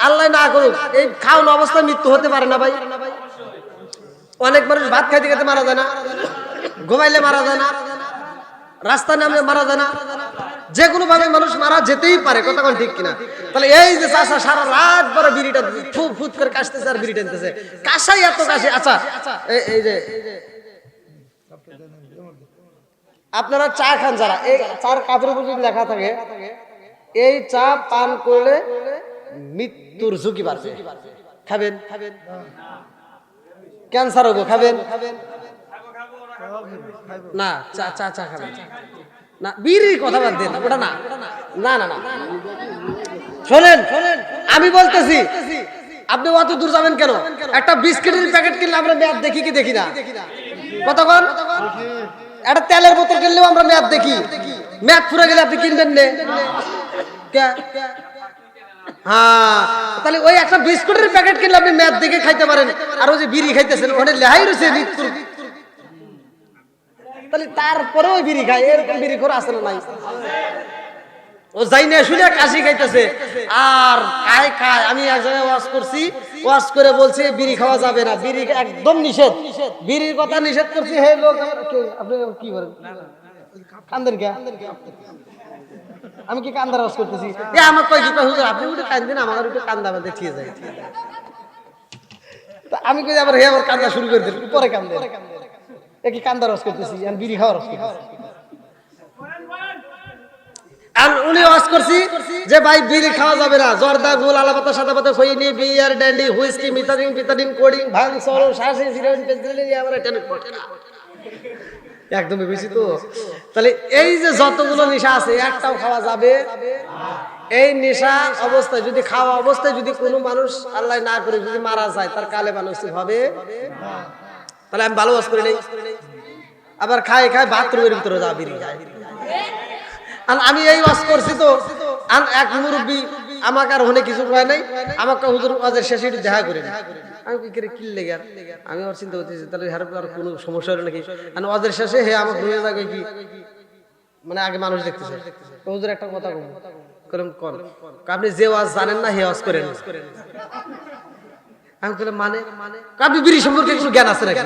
আল্লাহ না করুক এই খাওয়ানো অবস্থায় মৃত্যু হতে পারে না ভাই অনেক মানুষ ভাত খাইতে খাইতে মারা যায় না ঘুমাইলে মারা যায় না রাস্তায় নামলে মারা যায় না যে কোনো ভাবে মানুষ মারা যেতেই পারে কথা কোন ঠিক কিনা তাহলে এই যে চাষা সারা রাত বড় বিড়িটা ফুট ফুট করে কাশতেছে আর বিড়ি টানতেছে কাশাই এত কাশি আচ্ছা এই যে আপনারা চা খান যারা এই চার কাপের উপর যদি লেখা থাকে এই চা পান করলে মৃত্যুর ঝুঁকি বাড়বে খাবেন ক্যান্সার হবে খাবেন না চা চা চা খাবেন না বিড়ির কথা বাদ দেন ওটা না না না না শোনেন আমি বলতেছি আপনি অত দূর যাবেন কেন একটা বিস্কিটের প্যাকেট কিনলে আমরা মেয়াদ দেখি কি দেখি না কতক্ষণ একটা তেলের বোতল কিনলেও আমরা মেয়াদ দেখি মেয়াদ ফুরে গেলে আপনি কিনবেন না হ্যাঁ তাহলে ওই একটা বিস্কুটের প্যাকেট কিনলে আপনি মেয়াদ দেখে খাইতে পারেন আর ওই যে বিড়ি খাইতেছেন ওখানে লেহাই রয়েছে মৃত্যুর তাহলে তারপরে ওই বিড়ি খায় এরকম বিড়ি করে আসলে নাই ও যাই না শুনে কাশি খাইতেছে আর খায় খায় আমি এক জায়গায় ওয়াজ করছি ওয়াজ করে বলছি বিড়ি খাওয়া যাবে না বিড়ি একদম নিষেধ বিড়ির কথা নিষেধ করছি হে লোক আপনি কি করেন কান্দেন কে আমি কি কান্দার ওয়াজ করতেছি এ আমার কই কি হুজুর আপনি উঠে কান্দেন আমার উঠে কান্দা বাঁধে ঠিক যায় আমি কই আবার হে আবার কান্দা শুরু করে দিল পরে কান্দে কি কান্দার রস করতেছি আমি বিড়ি খাওয়ার রস করতেছি আর উনি ওয়াজ করছি যে ভাই বিড়ি খাওয়া যাবে না জর্দা গোল আলাপাতা সাদা পাতা খইনি বিয়ার ড্যান্ডি হুইস্কি মিথাডিন কোডিং ভাং সরো শাসি সিগারেট পেন্সিল আমরা টেনে পড়া একদমই বেশি তো তাহলে এই যে যতগুলো নেশা আছে একটাও খাওয়া যাবে এই নেশা অবস্থায় যদি খাওয়া অবস্থায় যদি কোনো মানুষ আল্লাহ না করে যদি মারা যায় তার কালে মানুষ হবে তাহলে আমি ভালো ওয়াজ করি নাই আবার খায় খায় বাথরুমের ভিতরে যা বিড়ি খায় আমি এই ওয়াজ করছি তো এক মুরব্বী আমাকে আর হনে কিছু কয় নাই আমাকে হুজুর ওয়াজের শেষে একটু দেখা করে আমি কি করে কিল লেগে আমি আর চিন্তা করতেছি তাহলে আর কোনো সমস্যা হলো নাকি আর ওয়াজের শেষে হে আমাকে ঘুরে যাবে কি মানে আগে মানুষ দেখতেছে হুজুর একটা কথা করেন কোন আপনি যে ওয়াজ জানেন না হে ওয়াজ করেন আমি বললাম মানে আপনি বিড়ি সম্পর্কে কোনো জ্ঞান আছে নাকি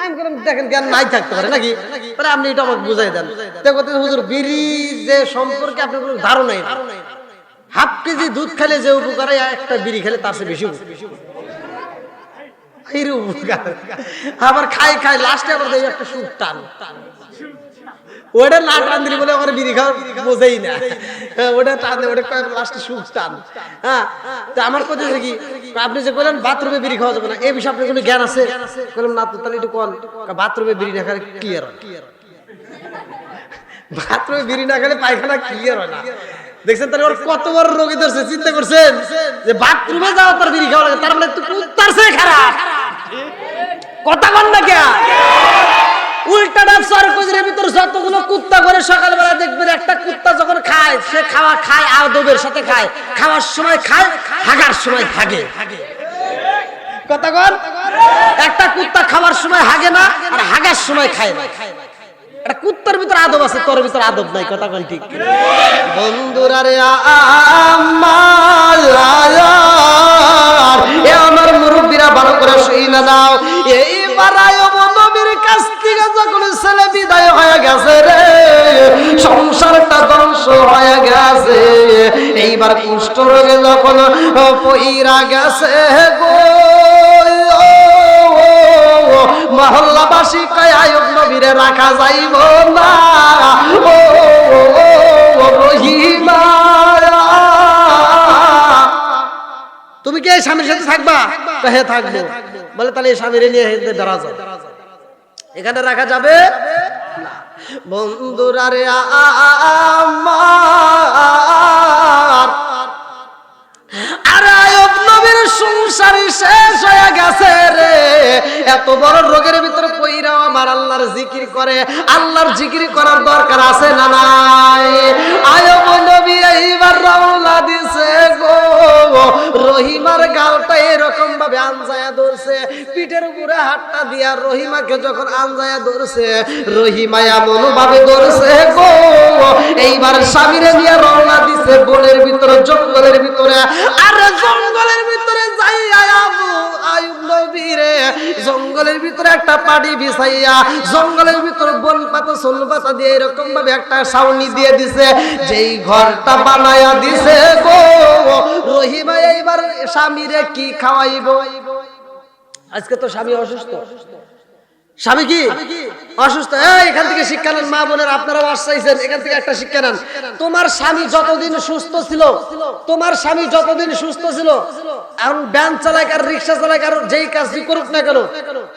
আমি বললাম দেখেন জ্ঞান নাই থাকতে পারে নাকি তাহলে আপনি এটা আমাকে বুঝাই দেন দেখতে হুজুর বিড়ি যে সম্পর্কে আপনার কোনো ধারণাই নাই হাফ কেজি দুধ খেলে যে উপকার হয় একটা বিড়ি খেলে তার চেয়ে বেশি উপকার আবার খাই খাই লাস্টে আবার দেখি একটা সুখ টান ওটা না টান দিলি বলে আমার বিড়ি খাওয়া বোঝেই না ওটা টান ওটা লাস্টে সুখ টান হ্যাঁ তা আমার কথা কি আপনি যে বললেন বাথরুমে বিড়ি খাওয়া যাবে না এই বিষয়ে আপনার কোনো জ্ঞান আছে বললাম না তো তাহলে একটু কোন বাথরুমে বিড়ি না খেলে ক্লিয়ার হয় বাথরুমে বিড়ি না খেলে পায়খানা ক্লিয়ার হয় না দেখছেন তাহলে ওর কত বড় রোগী ধরছে চিন্তা করছেন যে বাথরুমে যাওয়া তার বিড়ি খাওয়া লাগে তার মানে একটু কুত্তার চেয়ে খারাপ কথা বল না কে উল্টাটা সরকজের ভিতর যতগুলো কুত্তা করে সকালবেলা দেখবেন একটা কুত্তা যখন খায় সে খাওয়া খায় আদবের সাথে খায় খাওয়ার সময় খায় হাগার সময় হাগে কথা বল একটা কুত্তা খাওয়ার সময় হাগে না আর হাগার সময় খায় না একটা কুত্তার ভিতর আদব আছে তোর ভিতর আদব নাই কথা বল ঠিক বন্ধুরা রে আমার মুরব্বীরা ভালো করে শুইনা নাও এইবার নবীর কাছ থেকে যখন ছেলে বিদায় হয়ে গেছে রে সংসারটা ধ্বংস হয়ে গেছে এইবার কুষ্ঠ রোগে যখন পইরা গেছে গো মহল্লাবাসী কয় আয়ুব নবীরে রাখা যাইব না ও রহিমা তুমি কি এই স্বামীর সাথে থাকবা হ্যাঁ থাকবো বলে তাহলে এই স্বামীরে নিয়ে দাঁড়া যাও এখানে রাখা যাবে না বন্ধুরা রে আমার আর আয়ুব নবীর সংসারই শেষ হয়ে গেছে রে এত বড় রোগের ভিতরে কইরা আমার আল্লাহর জিকির করে আল্লাহর জিকির করার দরকার আছে না নাই আয়ুব নবী এইবার রওনা দিছে গো রহিমার গালটা এরকম ভাবে আনজায়া ধরছে, পিঠের উপরে হাতটা দিয়া রহিমাকে যখন আনজায়া ধরছে, রহিমা এমন ভাবে ধরছে গো, এইবার স্বামীরে নিয়ে রওনা দিছে বনের ভিতরে, জঙ্গলের ভিতরে। আরে জঙ্গলের ভিতরে যাইয়া আয়ুব নবীরে জঙ্গলের ভিতরে একটা পাটি বিছাইয়া, জঙ্গলের ভিতরে বন পাতা সোল পাতা দিয়ে এরকম ভাবে একটা ছাউনি দিয়ে দিছে, যেই ঘরটা বানায়া দিছে গো, রহিমা এইবার স্বামীরে কি খাওয়াইব? আজকে তো স্বামী অসুস্থ, স্বামী কি অসুস্থ। এখান থেকে শিক্ষা নেন মা বোনের, আপনারাও আসছেন, এখান থেকে একটা শিক্ষা নেন। তোমার স্বামী যতদিন সুস্থ ছিল, তোমার স্বামী যতদিন সুস্থ ছিল, এখন ভ্যান চালাক আর রিক্সা চালাক আর যেই কাজই করুক না কেন,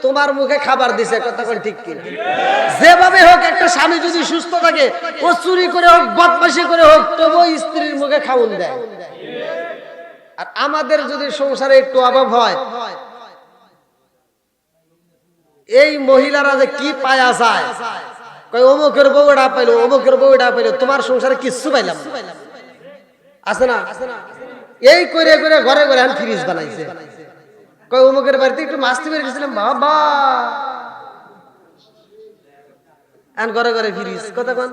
তোমার মুখে খাবার দিছে, কথা বল ঠিক কিনা? যেভাবে হোক একটা স্বামী যদি সুস্থ থাকে, ও চুরি করে হোক বদমাশি করে হোক, তবুও স্ত্রীর মুখে খাওন দেয়। আর আমাদের যদি সংসারে একটু অভাব হয়, এই মহিলারা যে কি পায়া যায়, কই অমুকের বউটা পাইলো, অমুকের বউটা পাইলো, তোমার সংসারে কিচ্ছু পাইলাম না, আছে না? এই করে করে ঘরে ঘরে এখন ফ্রিজ বানাইছে, কই অমুকের বাড়িতে একটু মাছটি বের গেছিলাম, বাবা এখন ঘরে ঘরে ফ্রিজ, কথা কন।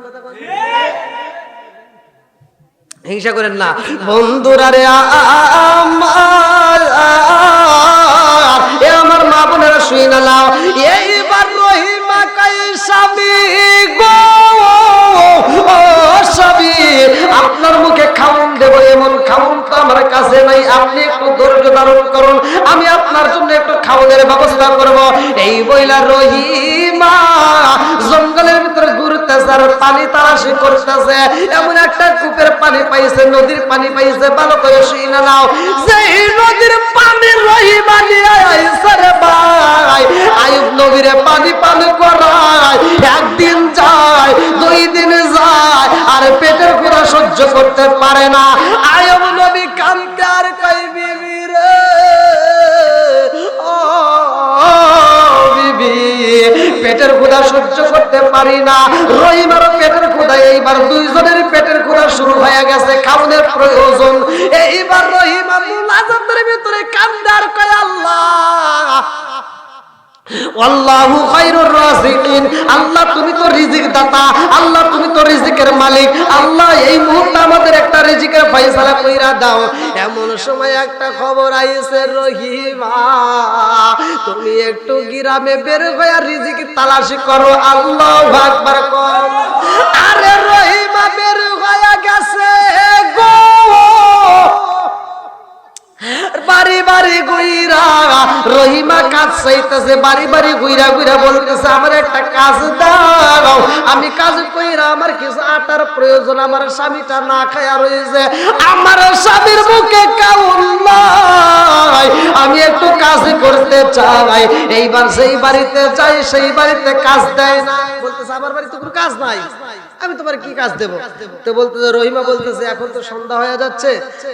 হিংসা করেন না বন্ধুরা রে, আমার মা বোনেরা শুই না লাও। এইবার রহিমা কই স্বামী গো, স্বামী আপনার মুখে খাওন দেব, এমন খাওন তো আমার কাছে নাই, আপনি একটু ধৈর্য ধারণ করুন, আমি আপনার জন্য একটু খাওয়ানোর ব্যবস্থা করব। এই বইলা রহিমা জঙ্গলের ভিতরে ঘুরতেছে আর পানি তালাশি করতেছে, এমন একটা কূপের পানি পাইছে, নদীর পানি পাইছে, ভালো করে শুই না নাও। যেই নদীর পানি রহিমা নিয়ে আইছে রে ভাই, আয়ুব নবীরে পানি পানি করায়, একদিন যায়, 2 দিন যায়, আর পেটের ক্ষুধা সহ্য করতে পারে না। আয়ুব নবী কান্দে আর কই বিবি রে, ও বিবি পেটের ক্ষুধা সহ্য করতে পারি না। রহিমার পেটের ক্ষুধা, এইবার দুইজনের পেটের ক্ষুধা শুরু হয়ে গেছে, খাওয়ানোর প্রয়োজন। এইবার রহিমা মুনাজাতের ভিতরে কান্দে আর কয় আল্লাহ, আল্লাহু খায়রুর রাযিকিন, আল্লাহ তুমি তো রিজিক দাতা, আল্লাহ তুমি তো রিজিকের মালিক, আল্লাহ এই মুহূর্তে আমাদের একটা রিজিকের ফয়সালা কইরা দাও। এমন সময় একটা খবর আইছে, রহিমা তুমি একটু গ্রামে বের হয়ে রিজিক তালাশি করো, আল্লাহু আকবার কর। আরে রহিমা বের হয়ে গেছে গো, বাড়ি বাড়ি গুইরা রহিমা কাজ চাইতেছে, বাড়ি বাড়ি গুইরা গুইরা বলতেছে আমার একটা কাজ দাও, আমি কাজ কইরা আমার কিছু আটার প্রয়োজন, আমার স্বামীটা না খায়া রয়েছে, আমার স্বামীর মুখে কাউন নাই, আমি একটু কাজ করতে চাই। এইবার সেই বাড়িতে যাই, সেই বাড়িতে কাজ দেয় না, বলতেছে আমার বাড়িতে কোনো কাজ নাই, আমি তোমার কি কাজ দেব? তো বলতেছে, রহিমা বলতেছে এখন তো সন্ধ্যা হয়ে যাচ্ছে,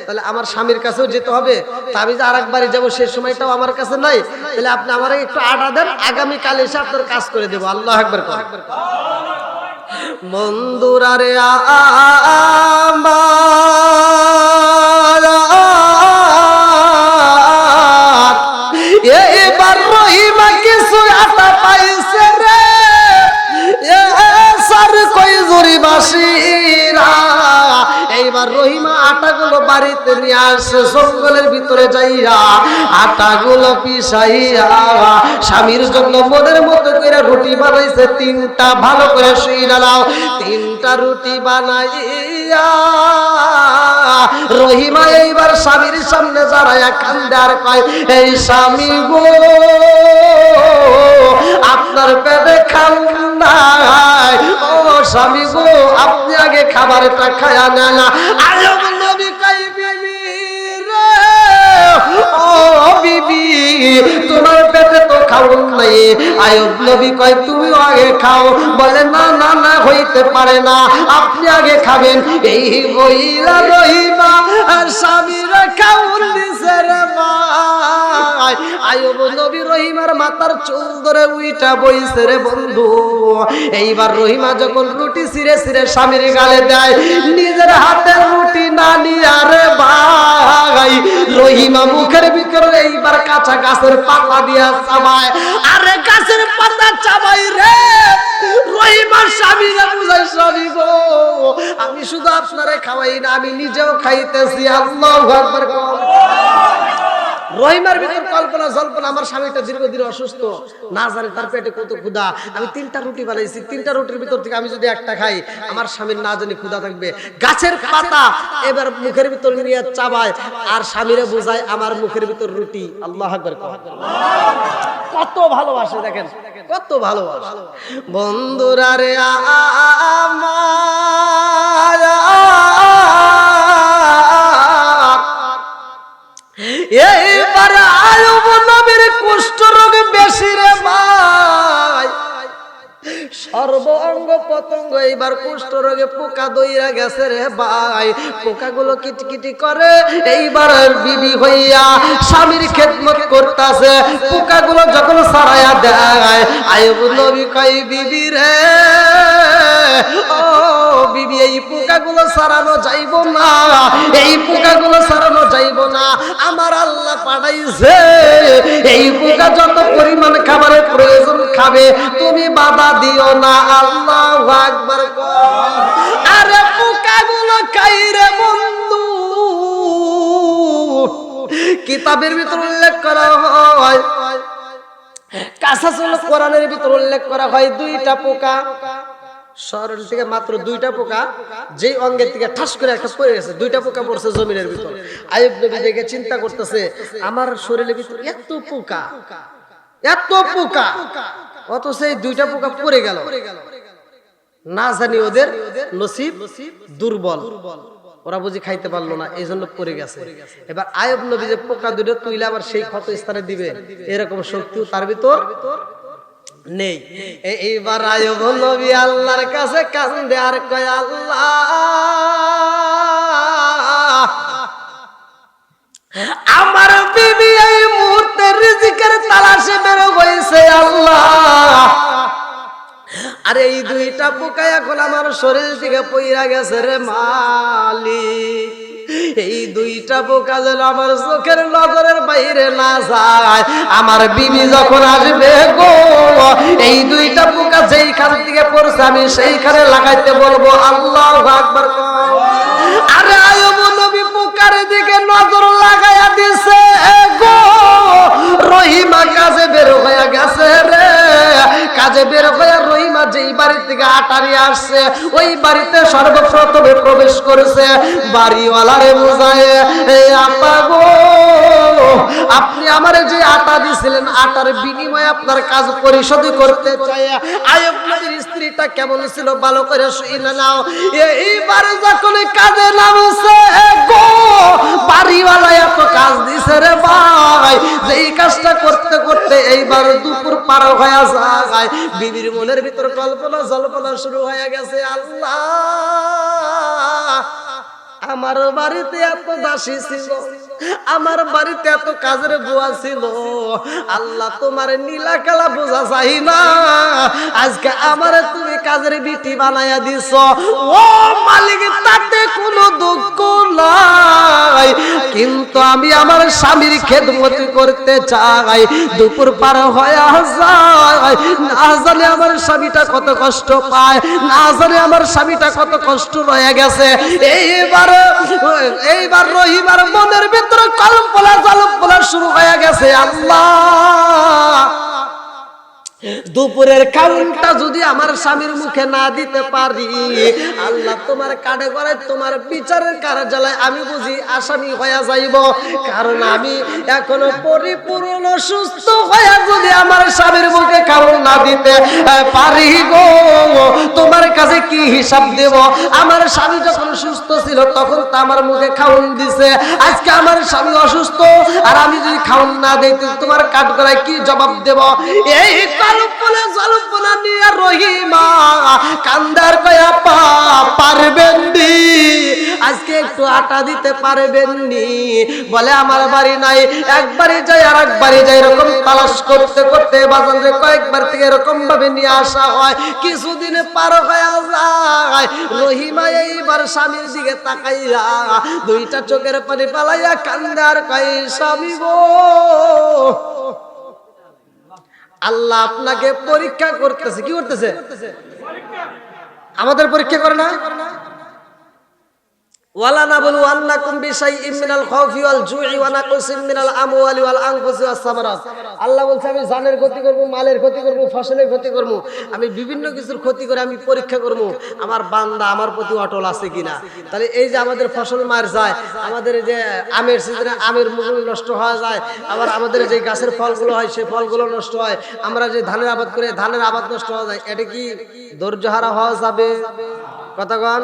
তাহলে আমার স্বামীর কাছেও যেতে হবে, তা আমি যে আরেক বাড়ি যাবো সে সময়টাও আমার কাছে নাই, তাহলে আপনি আমার একটু আটা দেন, আগামী কাল এসে আপনার কাজ করে দেবো। আল্লাহু আকবার। বন্ধুরা রে, এবার রহিমা কিছু আটা পাইছে রে, এইবার রহিমা আটাগুলো বাড়িতে নিয়ে আসে, জঙ্গলের ভিতরে যাইয়া আটাগুলো পিসাইয়া স্বামীর জন্য মনের মতো করে রুটি বানাইছে 3টা, ভালো করে শুইনা নাও। 3টা রুটি বানাইয়া রহিমা এইবার স্বামীর সামনে দাঁড়ায়া কান্দে আর কয়, এই স্বামী গো আপনার পেটে খাওয়া নাই, ও স্বামী গো আপনি আগে খাবারটা খায়া নেন। আয়ুব নবী কই বিবি রে, ও বিবি তোমার পেটে তো খাওন নাই। আয়ুব নবী কয় তুমিও আগে খাও, বলে না না না হইতে পারে না, আপনি আগে খাবেন। এই বইলা রহিমা আর স্বামীরা খাওন দিছে রে ভাই। আয়ুব নবী রহিমার মাথার চুল ধরে উইটা বইছে রে বন্ধু। এইবার রহিমা যখন রুটি ছিঁড়ে ছিঁড়ে স্বামীর গালে দেয়, নিজের হাতে রুটি না নিয়ে আরে ভাই রহিমা মুখের ভিতরে এইবার কাঁচা গাছের পাতা দিয়া চাবায়, আরে গাছের পাতা চাবাই রে রহিমার স্বামীরা বুঝাই, স্বামী গো আমি শুধু আপনারে খাওয়াই না, আমি নিজেও খাইতেছি। আল্লাহু আকবার। রহিমার ভিতর কল্পনা জল্পনা, আমার স্বামীটা দীর্ঘদিন অসুস্থ, না জানি তার পেটে কত ক্ষুধা, আমি 3টা রুটি বানাইছি, 3টা রুটির ভিতর থেকে আমি যদি একটা খাই আমার স্বামীর না জানি ক্ষুধা থাকবে। গাছের পাতা এবার মুখের ভিতর নিয়ে চাবায় আর স্বামীরে বোঝায় আমার মুখের ভিতর রুটি। আল্লাহু আকবার। কত ভালোবাসে দেখেন, কত ভালোবাসে। বন্ধুরা রে এইবার আয়ুব নবীর কুষ্ঠ রোগ বেশি রে ভাই, সর্ব অঙ্গ পতঙ্গ এইবার কুষ্ঠ রোগে পোকা দইরা গেছে রে ভাই। পোকাগুলো কিটকিটি করে, এইবার বিবি হইয়া স্বামীর খেদমত করতেছে। পোকাগুলো যখন সারাইয়া দেয় আয়ুব নবী কয় বিবি রে ও বিবি, এই পোকাগুলো সারানো যাইব না, এই পোকাগুলো সারানো যাইব না, আমার আল্লাহ পাঠাইছে এই পোকা যত পরিমাণ খাবারের প্রয়োজন খাবে, তুমি বাধা দিও না। আল্লাহু আকবার। আরে পোকাগুলো খাই রে বন্ধু, কিতাবের ভিতর উল্লেখ করা হয়, কাসাসুল কোরআনের ভিতর উল্লেখ করা হয় 2টা পোকা, শরীর থেকে মাত্র 2টা পোকা যেই অঙ্গের থেকে ঠাস করে একটা পড়ে গেছে, 2টা পোকা পড়ছে জমিনের ভিতর। আইয়ুব নবী দেখে চিন্তা করতেছে আমার শরীরের ভিতর এত পোকা, এত পোকা, অথচ এই 2টা পোকা পড়ে গেল, না জানি ওদের নসিব দুর্বল, ওরা বুঝি খাইতে পারলো না, এই জন্য পড়ে গেছে। এবার আইয়ুব নবী যে পোকা 2টা তুইলে আবার সেই ক্ষত স্থানে দিবে এরকম শক্তিও তার ভিতর নেই। এইবার আইয়ুব নবী আল্লাহর কাছে কান্দে আর কয় আল্লাহ আমার বিবি এই মুহূর্তে রিজিকের তালাশে বের হইছে আল্লাহ, আরে এই 2টা পোকা এখন আমার শরীর থেকে পইরা গেছে রে মালিক, এই 2টা পোকা যেন আমার চোখের নজরের বাইরে না যায়, আমার বিবি যখন আসবে গো এই 2টা পোকা যেইখান থেকে পড়ছে আমি সেইখানে লাগাইতে বলবো। আল্লাহু আকবার। আরে আইয়ুব নবী পোকার দিকে নজর লাগাইয়া দিছে গো, রহিমা কাজে বের হয়ে গেছে রে, কাজে বের হয়ে রহিমা যেই বাড়ি থেকে আটা নিয়ে আসছে ওই বাড়িতে সর্বপ্রথমে প্রবেশ করেছে। বাড়িওয়ালারে বোঝায় আপা গো আপনি আমারে যে আটা দিছিলেন আটার বিনিময়ে আপনার কাজ পরিশোধ করতে চাই। আইয়ুব নবীর স্ত্রীটা কেমন ছিল ভালো করে শুনে নাও। এইবার যখন কাজে নামছে গো বাড়িওয়ালা এত কাজ দিছে রে ভাই, যেই কাজটা করতে করতে এইবার দুপুর পার হয়ে যায়, বিবির মনের ভিতর কল্পনা জল্পনা শুরু হয়ে গেছে। আল্লাহ আমার বাড়িতে এত দাসী ছিল, আমার বাড়িতে এত কাজের বুয়া ছিল, আল্লাহ তোমার নীলা কালা বোঝা চাই না, আজকে আমারে তুমি কাজের বিটি বানাইয়া দিছ। ও মালিক তাতে কোনো দুঃখ নাই, কিন্তু আমি আমার স্বামীর খেদমত করতে চাই। দুপুর পার হয়ে যায়, না জানে আমার স্বামীটা কত কষ্ট পায়, না জানে আমার স্বামীটা কত কষ্ট রয়ে গেছে। এইবার রহিমার মনের ভিতরে কল্পনা জল্পনা শুরু হয়ে গেছে। আল্লাহ দুপুরের খাউনটা যদি আমার স্বামীর মুখে না দিতে পারি, আল্লাহ তোমার কাঠে করে তোমার বিচারের কার্যালয় আমি বুঝি আসামি হয়ে যাইব, কারণ আমি এখনো পরিপূর্ণ সুস্থ হয়ে যদি আমার স্বামীর মুখে খাউন না দিতে পারি গো তোমার কাছে কি হিসাব দেব? আমার স্বামী যখন সুস্থ ছিল তখন তো আমার মুখে খাউন দিছে, আজকে আমার স্বামী অসুস্থ আর আমি যদি খাউন না দিই তোমার কাঠগড়ায় কি জবাব দেব? এই জল্পনা নিয়ে রহিমা কান্দার কয়া পারবেন নি, আজকে একটু আটা দিতে পারবেন নি? বলে আমার বাড়ি নাই। একবারই যাই আর একবারই যাই, এরকম তালাশ করতে করতে বাজান রে কয়েকবার থেকে এরকম ভাবে নিয়ে আসা হয়। কিছুদিনে পার হয়ে যায়। রহিমা এইবার স্বামীর দিকে তাকাইয়া দুইটা চোখের পানি পালাইয়া কান্দে আর কয়, স্বামী গো, আল্লাহ আপনাকে পরীক্ষা করতেছে। কি করতেছে? আমাদের পরীক্ষা করে না? ওয়ালা নাবলুওয়ান্নাকুম বিশাইইম মিনাল খাউফি ওয়াল জুই ওয়া নাকসিম মিনাল আমওয়ালি ওয়াল আনফুসি ওয়াস সামারাত। আল্লাহ বলছে আমি জানের ক্ষতি করব, মালের ক্ষতি করব, ফসলের ক্ষতি করব, আমি বিভিন্ন কিছুর ক্ষতি করে আমি পরীক্ষা করব আমার বান্দা আমার প্রতি অটল আছে কিনা। তাহলে এই যে আমাদের ফসল মার যায়, আমাদের যে আমের সিজনে আমের মুকুল নষ্ট হয়ে যায়, আবার আমাদের যে গাছের ফলগুলো হয় সেই ফলগুলো নষ্ট হয়, আমরা যে ধানের আবাদ করে ধানের আবাদ নষ্ট হয়ে যায়, এটা কি ধৈর্যহারা হওয়া যাবে? কথা কন।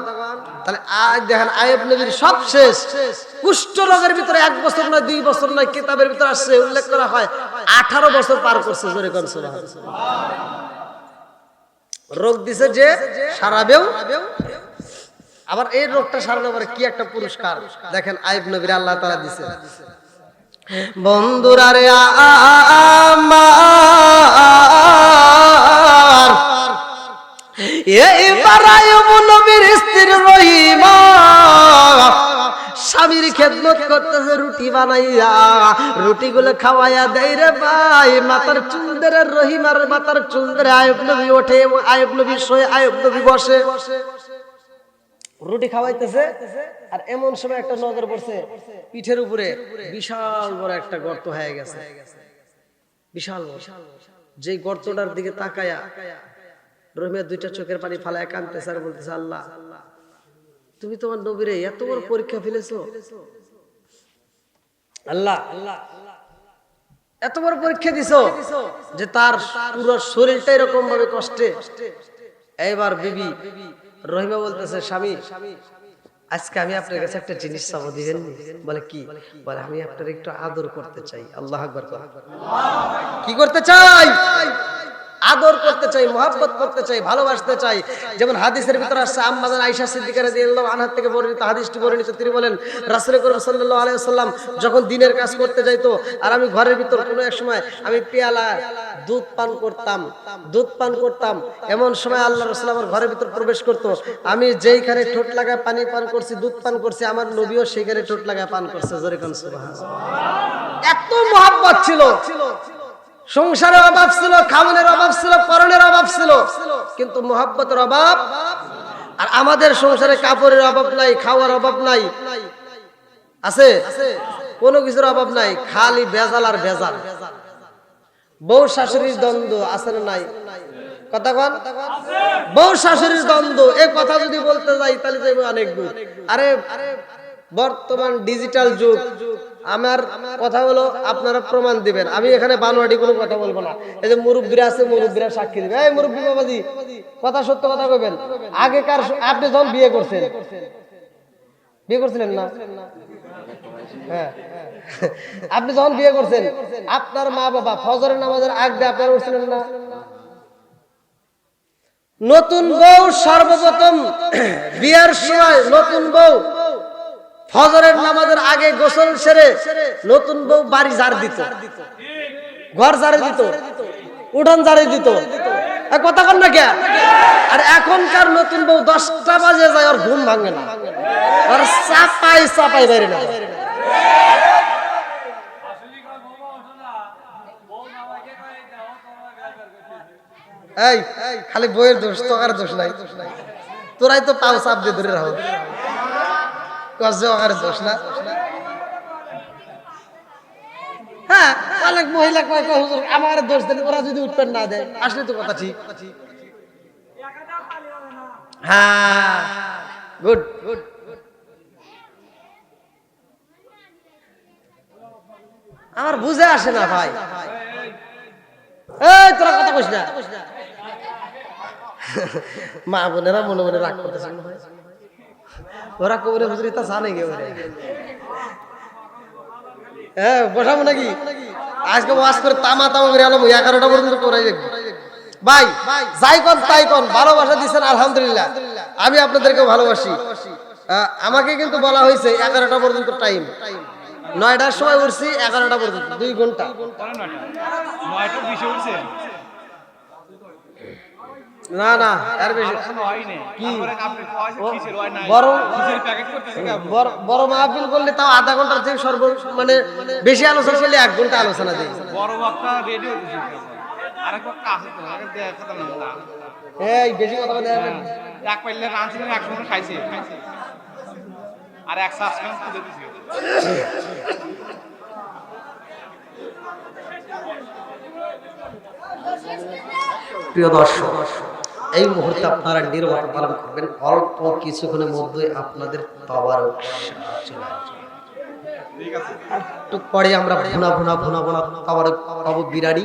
তাহলে আজ দেখেন আইয়ুব নবীর সব শেষ কুষ্ঠ রোগের ভিতরে 1 বছর নয় 2 বছর নয়, কিতাবের ভিতরে আসছে উল্লেখ করা হয় 18 বছর পার করছে। জোরে কোন সুবহানাল্লাহ। রোগ দিছে যে সারাবেও, আবার এই রোগটা সারানোর পরে কি একটা পুরস্কার দেখেন আইয়ুব নবীর আল্লাহ তাআলা দিছে। বন্ধুরা রে আমার, এইবার আইয়ুব নবীর স্ত্রী রহিমা স্বামীর খেদমত করতেছে, রুটি বানাইয়া রুটিগুলো খাওয়াইয়া দেয় রে ভাই। মাথার চুল ধরে রহিমার মাথার চুল ধরে আইয়ুব নবী ওঠে এবং আইয়ুব নবী শোয়, আইয়ুব নবী বসে, রুটি খাওয়াইতেছে। আর এমন সময় একটা নজর পড়ছে পিঠের উপরে বিশাল বড় একটা গর্ত হয়ে গেছে, বিশাল বড়। যে গর্তটার দিকে তাকায়া রহিমা দুইটা চোখের পানি ফালায় কাঁদতেছে আর বলতেছে, আল্লাহ তুমি তোমার নবীরে এত বড় পরীক্ষা ফেলেছো, আল্লাহ এত বড় পরীক্ষা দিছো যে তার পুরো শরীরটা এরকম ভাবে কষ্টে। এইবার বিবি রহিমা বলতেছে, স্বামী আজকে আমি আপনার কাছে একটা জিনিস চাবো, দিবেন? বলে কি? বলে আমি আপনার একটু আদর করতে চাই। আল্লাহু আকবার। কি করতে চাই? আদর করতে চাই, মহব্বত করতে চাই, ভালোবাসতে চাই। যেমন হাদিসের ভিতরে আসছে আম্মা জান আয়েশা সিদ্দিকা রাদিয়াল্লাহু আনহা থেকে বর্ণিত, হাদিসটি বর্ণিত, তিনি বলেন রাসূল করিম সাল্লাল্লাহু আলাইহি ওয়াসাল্লাম যখন দিনের কাজ করতে যাইতো আর আমি ঘরের ভিতর কোনো এক সময় আমি পেয়ালা দুধ পান করতাম, এমন সময় আল্লাহর রাসূল আমার ঘরের ভিতর প্রবেশ করত। আমি যেইখানে ঠোঁট লাগায় পানি পান করছি, দুধ পান করছি, আমার নবীও সেইখানে ঠোঁট লাগায় পান করছে। জোরে কোন সুবহানাল্লাহ। এত মহব্বত ছিল। সংসারের অভাব ছিল, খাওয়ানোর অভাব ছিল, পরনের অভাব ছিল, কিন্তু মহব্বতের অভাব। আর আমাদের সংসারে কাপড়ের অভাব নাই, খাওয়ার অভাব নাই, আছে কোনো কিছুর অভাব নাই, খালি ভেজাল আর ভেজাল। বউ শাশুড়ির দ্বন্দ্ব আছে না নাই? কথা কন। বউ শাশুড়ির দ্বন্দ্ব, এই কথা যদি বলতে যাই তাহলে যাইবে অনেক দূর। আরে বর্তমান ডিজিটাল যুগ, আমার কথা হলো আপনারা প্রমাণ দিবেন, আমি এখানে বানোয়াটি কোনো কথা বলবো না। এই যে মুরব্বীরা আছে, মুরব্বীরা সাক্ষী দিবে। এই মুরব্বী বাবাজি, কথা সত্য কথা কইবেন। আগেকার আপনি যখন বিয়ে করছিলেন না? হ্যাঁ, আপনি যখন বিয়ে করছেন আপনার মা বাবা ফজরের নামাজের আগে আপনারা উঠছিলেন না? নতুন বউ সর্বপ্রথম বিয়ের সময় নতুন বউ ফজরের নামাজের আগে গোসল সেরে নতুন বউ বাড়ি ঝাড় দিত, ঘর ঝাড়ে দিত, উঠোন ঝাড়ে দিত। কথা কন না কে? আর এখনকার নতুন বউ 10টা বাজে যায়, ওর ঘুম ভাঙে না, ওর চাপাই বাইরে না। এই খালি বইয়ের দোষ, তোকার দোষ নাই। তোরাই তো পাও চাপ দিয়ে ধরে রাখো, দোষ না। হ্যাঁ, অনেক মহিলা কয় হুজুর আমার দোষ দেন, ওরা যদি উঠবেন না দেয়, আসলে তো কথা ঠিক। হ্যাঁ, গুড। আমার বুঝে আসে না ভাই। এই তোরা কথা কইস না। মা বোনেরা মনে মনে রাগ করতেছে, ওরা কবরে হুজুর তা জানে গে ওরে। হ্যাঁ, বসাবো নাকি? আজকে ওয়াজ করে তামা করে আলো 11টা পর্যন্ত করাই দেখবো। ভাই যাই কোন তাই কোন, ভালোবাসা দিচ্ছেন আলহামদুলিল্লাহ, আমি আপনাদেরকে ভালোবাসি। আমাকে কিন্তু বলা হয়েছে 11টা পর্যন্ত টাইম, 9টার সময় উঠছি 11টা পর্যন্ত 2 ঘন্টা। না না এর বেশি কি বড় মাহফিল করলে তাও আধা ঘন্টার থেকে সর্ব মানে বেশি আলোচনা করলে 1 ঘন্টা আলোচনা দেয়। এই বেশি কথা বলে এক পাইলে রাঁধছি একসঙ্গে খাইছে আর এক সাসপেন্স তুলে দিছে। প্রিয় দর্শক, এই মুহূর্তে আপনারা নির্বাচন পালন করবেন, অল্প কিছুক্ষণের মধ্যে আপনাদের তাবারক চলে আসবে। একটু পরে আমরা ভুনা ভুনা ভুনা ভুনা তাবারক খাবো, বিরিয়ানি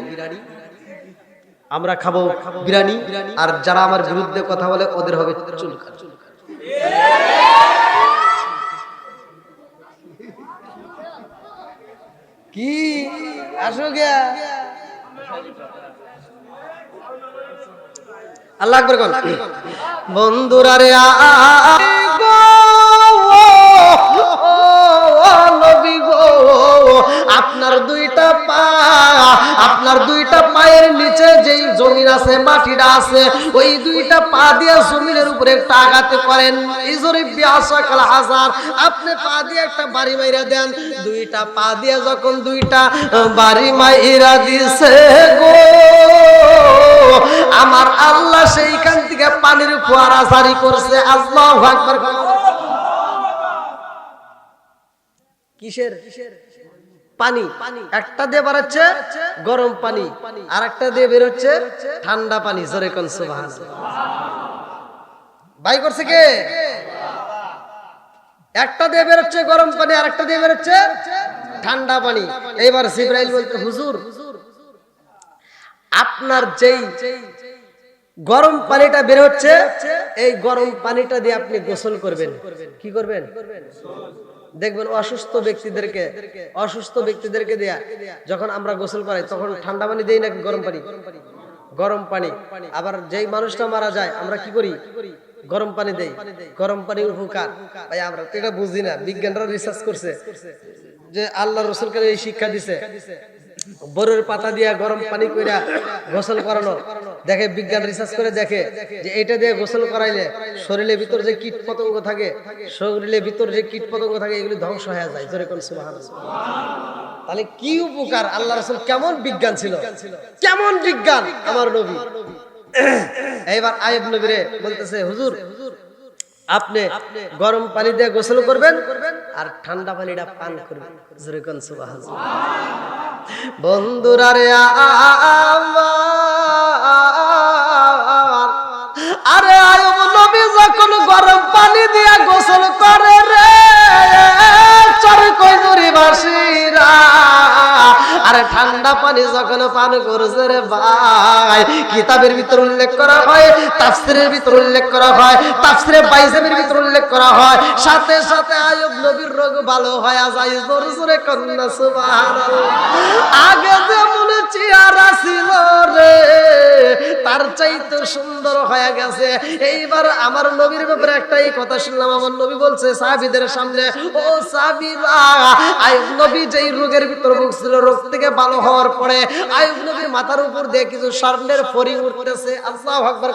আমরা খাবো বিরিয়ানি, আর যারা আমার বিরুদ্ধে কথা বলে ওদের হবে চুলকা। কি আসো গিয়া আল্লাহ আকবার কোন বন্ধুরা রে নবী গো, আপনার দুইটা পায়ের নিচে যেই জমিন আছে, মাটিটা আছে, ওই 2টা পা দিয়ে জমিনের উপরে একটা আঘাত করেন। আপনি পা দিয়ে একটা বাড়ি মাইরা দেন, 2টা পা দিয়ে যখন 2টা বাড়ি মাইরা দিছে গো, আমার আল্লাহ সেইখান থেকে পানির ফোয়ারা জারি করছে। আল্লাহু আকবার। কিসের পানি? একটা দিয়ে বেরোচ্ছে গরম পানি, আর একটা দিয়ে বেরোচ্ছে ঠান্ডা পানি। জোরে কোন সুবহানাল্লাহ। বাই করছে কে? একটা দিয়ে বেরোচ্ছে গরম পানি, আর একটা দিয়ে বেরোচ্ছে ঠান্ডা পানি। এইবার জিবরাইল বলতে, হুজুর আপনার যেই গরম পানিটা বের হচ্ছে, এই গরম পানিটা দিয়ে আপনি গোসল করবেন। কি করবেন? দেখবেন অসুস্থ ব্যক্তিদেরকে দেয়া যখন আমরা গোসল করাই তখন ঠান্ডা পানি দেই নাকি গরম পানি? গরম পানি। আবার যেই মানুষটা মারা যায় আমরা কি করি? গরম পানি দেই। গরম পানির উপকার ভাই আমরা তো এটা বুঝি না। বিজ্ঞানরা রিসার্চ করছে যে আল্লাহ রাসূলকে এই শিক্ষা দিছে, বরের পাতা দিয়া গরম পানি কইরা গোসল করানো। দেখে বিজ্ঞান রিসার্চ করে দেখে যে এটা দিয়ে গোসল করাইলে শরীরের ভিতর যে কীট পতঙ্গ থাকে, এগুলি ধ্বংস হয়ে যায়। জোরে কোন সুবহানাল্লাহ। তাহলে কি উপকার! আল্লাহ রাসূল কেমন বিজ্ঞান ছিল, কেমন বিজ্ঞান আমার নবী। এইবার আয়েব নবীরে বলতেছে, হুজুর আপনি গরম পানি দিয়ে গোসল করবেন আর ঠান্ডা পানিটা পান করবেন। জোরে কোন সুবহানাল্লাহ। বন্ধুরা রে আরে আয়ুব নবী যখন গরম পানি দিয়া গোসল করে রে চরকইজুরিবাসীরা, আরে ঠান্ডা পানি যখন পান করছে রে ভাই, কিতাবের ভিতর উল্লেখ করা হয়, তাফসীরের ভিতর উল্লেখ করা হয়, তাফসীরে বাইজামের ভিতর উল্লেখ করা হয়, সাথে সাথে আয়ুব নবীর রোগ ভালো হয়ে যায়। জোরে জোরে কন্যা সুবহানাল্লাহ। আগে যেমন চেহারা ছিল রে তার চাইতে সুন্দর হয়ে গেছে। এইবার আমার নবীর ব্যাপারে একটাই কথা শুনলাম, আমার নবী বলছে সাহাবীদের সামনে, ও সাহাবীরা, আয়ুব নবী যেই রোগের ভিতর ভুগছিল, রোগ থেকে ভালো হওয়ার পরে আয়ুব নবীর মাথার উপর দিয়ে কিছু স্বর্ণের ফড়িং উঠতেছে। আল্লাহু আকবার।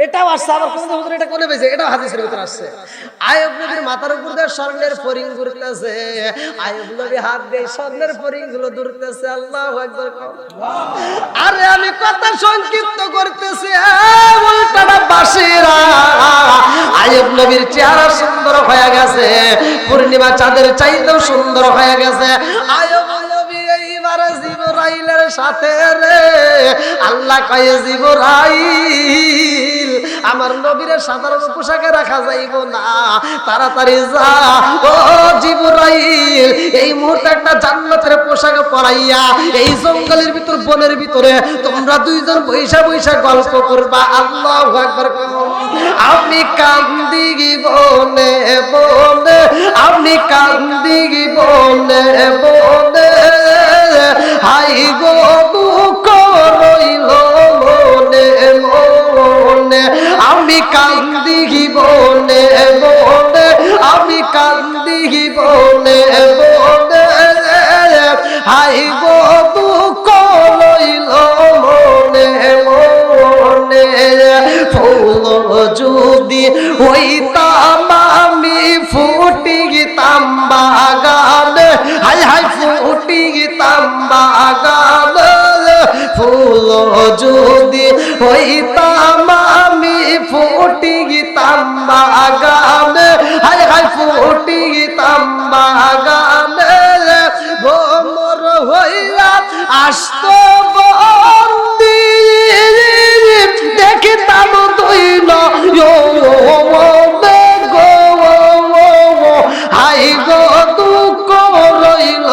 এটাও আসছে, আবার কোন হুজুর এটা কোনে পেয়েছে, এটাও হাদিসের ভিতর আসছে। আয়ুব নবীর মাথার উপর দিয়ে স্বর্ণের ফড়িং ঘুরতেছে, আয়ুব নবী হাত দিয়ে স্বর্ণের ফড়িং গুলো ধরতেছে। আল্লাহু আকবার। আরে আমি কথা সংক্ষিপ্ত করতেছি, উল্টাটা বাসীরা আয়ুব নবীর চেহারা সুন্দর হয়ে গেছে, পূর্ণিমা চাঁদের চাইতেও সুন্দর হয়ে গেছে। আয়ুব নবী এইবার জিবরাইলের সাথে রে আল্লাহ কয়ে, জিবরাইল আমার নবীর সাধারণ পোশাকে রাখা যাইব না, তাড়াতাড়ি যা ও জিবরাইল, এই মুহূর্তে একটা জান্নাতের পোশাক পরাইয়া এই জঙ্গলের ভিতর বনের ভিতরে তোমরা দুইজন বৈশা বৈশা গল্প করবা। আল্লাহু আকবার। আমি কান্দি বনে বনে, আমি কান্দি বনে বনে, হাই গো দুঃখ রইল কান্দি বনে বনে, আমি কান্দি বনে বনে, হাই গো দুঃখ লইল মনে মনে, ফুল যদি হইতাম আমি ফুটিতাম বাগানে, হাই হাই ফুটিতাম বাগানে, ফুল যদি হইতাম আমি ফুটিতাম বাগানে, হাই হাই ফুটিতাম বাগানে, ভ্রমর হইয়া আসত বন্দি, দেখিতাম দইল হাই গো দুঃখ রইল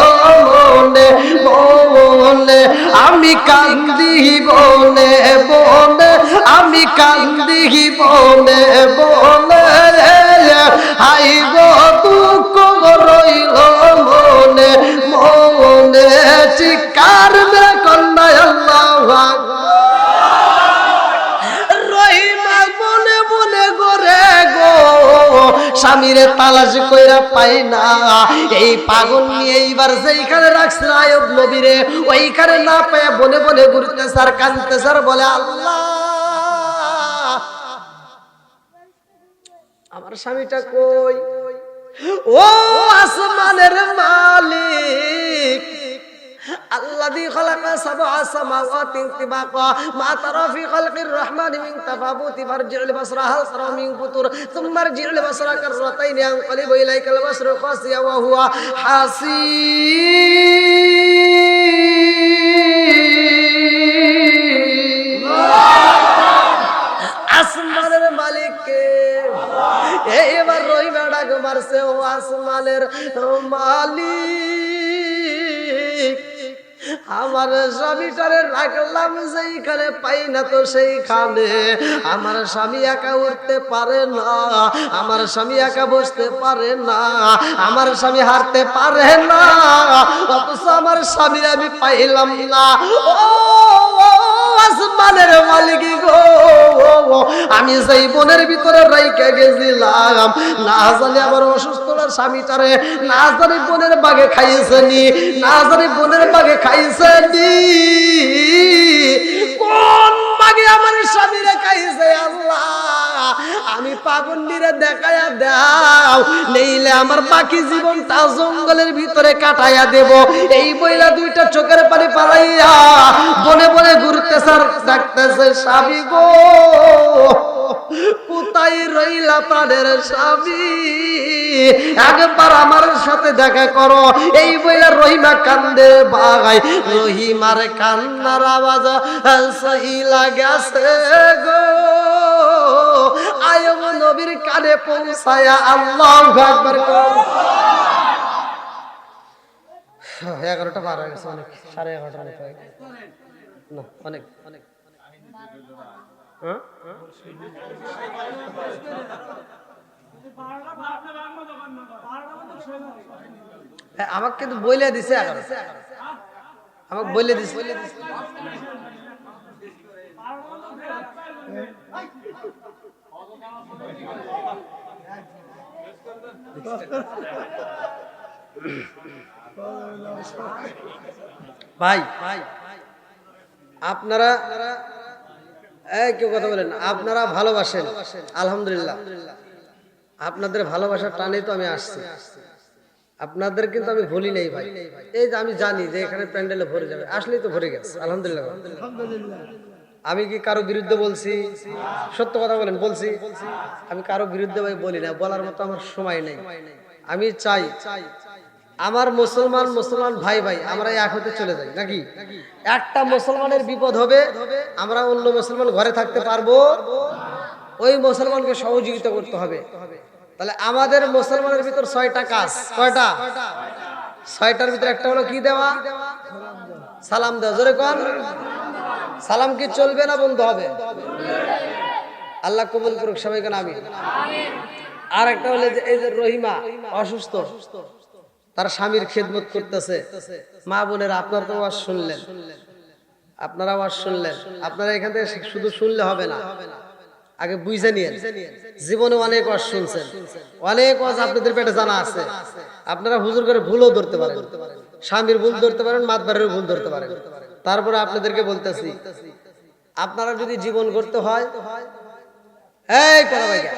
মনে মনে, আমি কান্দি বনে বনে, আমি কান্দি বনে বনে, হাই গো দুঃখ রইল মনে মনে, চিৎকার মেরে কন্যা আল্লাহু আকবার। রহিমা বনে বনে করে গো স্বামীরে তালাশ কইরা পাই না, এই পাগল নিয়ে এইবার যেইখানে রাখছে আয়ব নবীরে ওইখানে না পেয়ে বনে বনে ঘুরতেছে আর কাঁদতেছে আর বলে, আল্লাহ আমার স্বামীটা কই? ও আসমানের মালিক, الذي خلق سبع سماوات طباقا ما ترى في خلق الرحمن من تفاوت فارجع البصر هل ترى من فطور ثم ارجع البصر كرتين ينقلب اليك البصر خاسئا وهو حسير। আসমানের মালিক কে? এবার রহিমা ডাক মারছে, ও আসমানের মালিক, আমার স্বামীটারে রাখলাম যেইখানে পাই না তো সেইখানে, আমার স্বামী একা উঠতে পারে না, আমার স্বামী একা বসতে পারে না, আমার স্বামী হাঁটতে পারে না, অথচ আমার স্বামী আমি পাইলাম না। ও আসমানের মালিক গো, আমি সেই বনের ভিতরে রাইখা গেছিলাম, না জানি আমার অসুস্থতার স্বামীটারে না জানি বনের বাগে খাইছেনি, না জানি বনের বাগে খাইছেনি, কোন বাগে আমার স্বামীরে খাইছে আল্লাহ আমি পাগন্ডিরে দেখায়া দাও, নইলে আমার বাকি জীবনটা জঙ্গলের ভিতরে কাটাইয়া দেব। এই বইলা দুইটা চোখের পানি পালাইয়া বনে বনে ঘুরতেছে আর ডাকতেছে, স্বামী গো কোথায় রইলা প্রাণের স্বামী, একবার আমার সাথে দেখা করো। এই বইলা রহিমা কান্দে বাগাই, রহিমার কান্নার আওয়াজ সহি লাগেছে গো আয়ব নবীর কানে পৌঁছায়া আল্লাহু আকবার। 11টা পার হয়ে গেছে, অনেক 11:30 অনেক হয়ে গেছে না, অনেক অনেক আমাকে কিন্তু বইলে দিছে, আমাকে বইলে দিছে। ভাই আপনারা কেউ কথা বলেন, আপনারা ভালোবাসেন আলহামদুলিল্লাহ, আপনাদের ভালোবাসার টানে তো আমি আসছি, আপনাদের কিন্তু আমি ভুলি নাই ভাই। এই যে আমি জানি যে এখানে প্যান্ডেলে ভরে যাবে, আসলেই তো ভরে গেছে আলহামদুলিল্লাহ। আমি কি কারো বিরুদ্ধে বলছি? সত্য কথা বলেন, বলছি? আমি কারো বিরুদ্ধে ভাই বলি না, বলার মতো আমার সময় নেই। আমি চাই আমার মুসলমান ভাই ভাই আমরা এক হতে চলে যাই, নাকি? একটা মুসলমানের বিপদ হবে, আমরা অন্য মুসলমান ঘরে থাকতে পারবো? ওই মুসলমানকে সহযোগিতা করতে হবে। তাহলে আমাদের মুসলমানের ভিতর 6টা কাজ। কয়টা? 6টার ভিতরে একটা হলো কি দেওয়া? সালাম দেওয়া। জোরে কোন? সালাম কি চলবে না বন্ধ হবে? আল্লাহ কবুল করুক সবাইকে, আমিন। আর একটা হলো যে এই যে রহিমা অসুস্থ, তার স্বামীর খেদমত করতেছে। মা বোনেরা আপনারা তো আওয়াজ শুনলেন, আপনারা আওয়াজ শুনলেন, আপনারা এখান থেকে শুধু শুনলে হবে না, আগে বুঝে নিয়ে জীবনে অনেক ওয়াজ শুনছেন, অনেক ওয়াজ আপনাদের পেটে জানা আছে। আপনারা হুজুর করে ভুলও ধরতে পারেন, স্বামীর ভুল ধরতে পারেন, মাতবারের ভুল ধরতে পারেন। তারপরে আপনাদেরকে বলতেছি, আপনারা যদি জীবন করতে হয়, এই কলা ভাইয়া,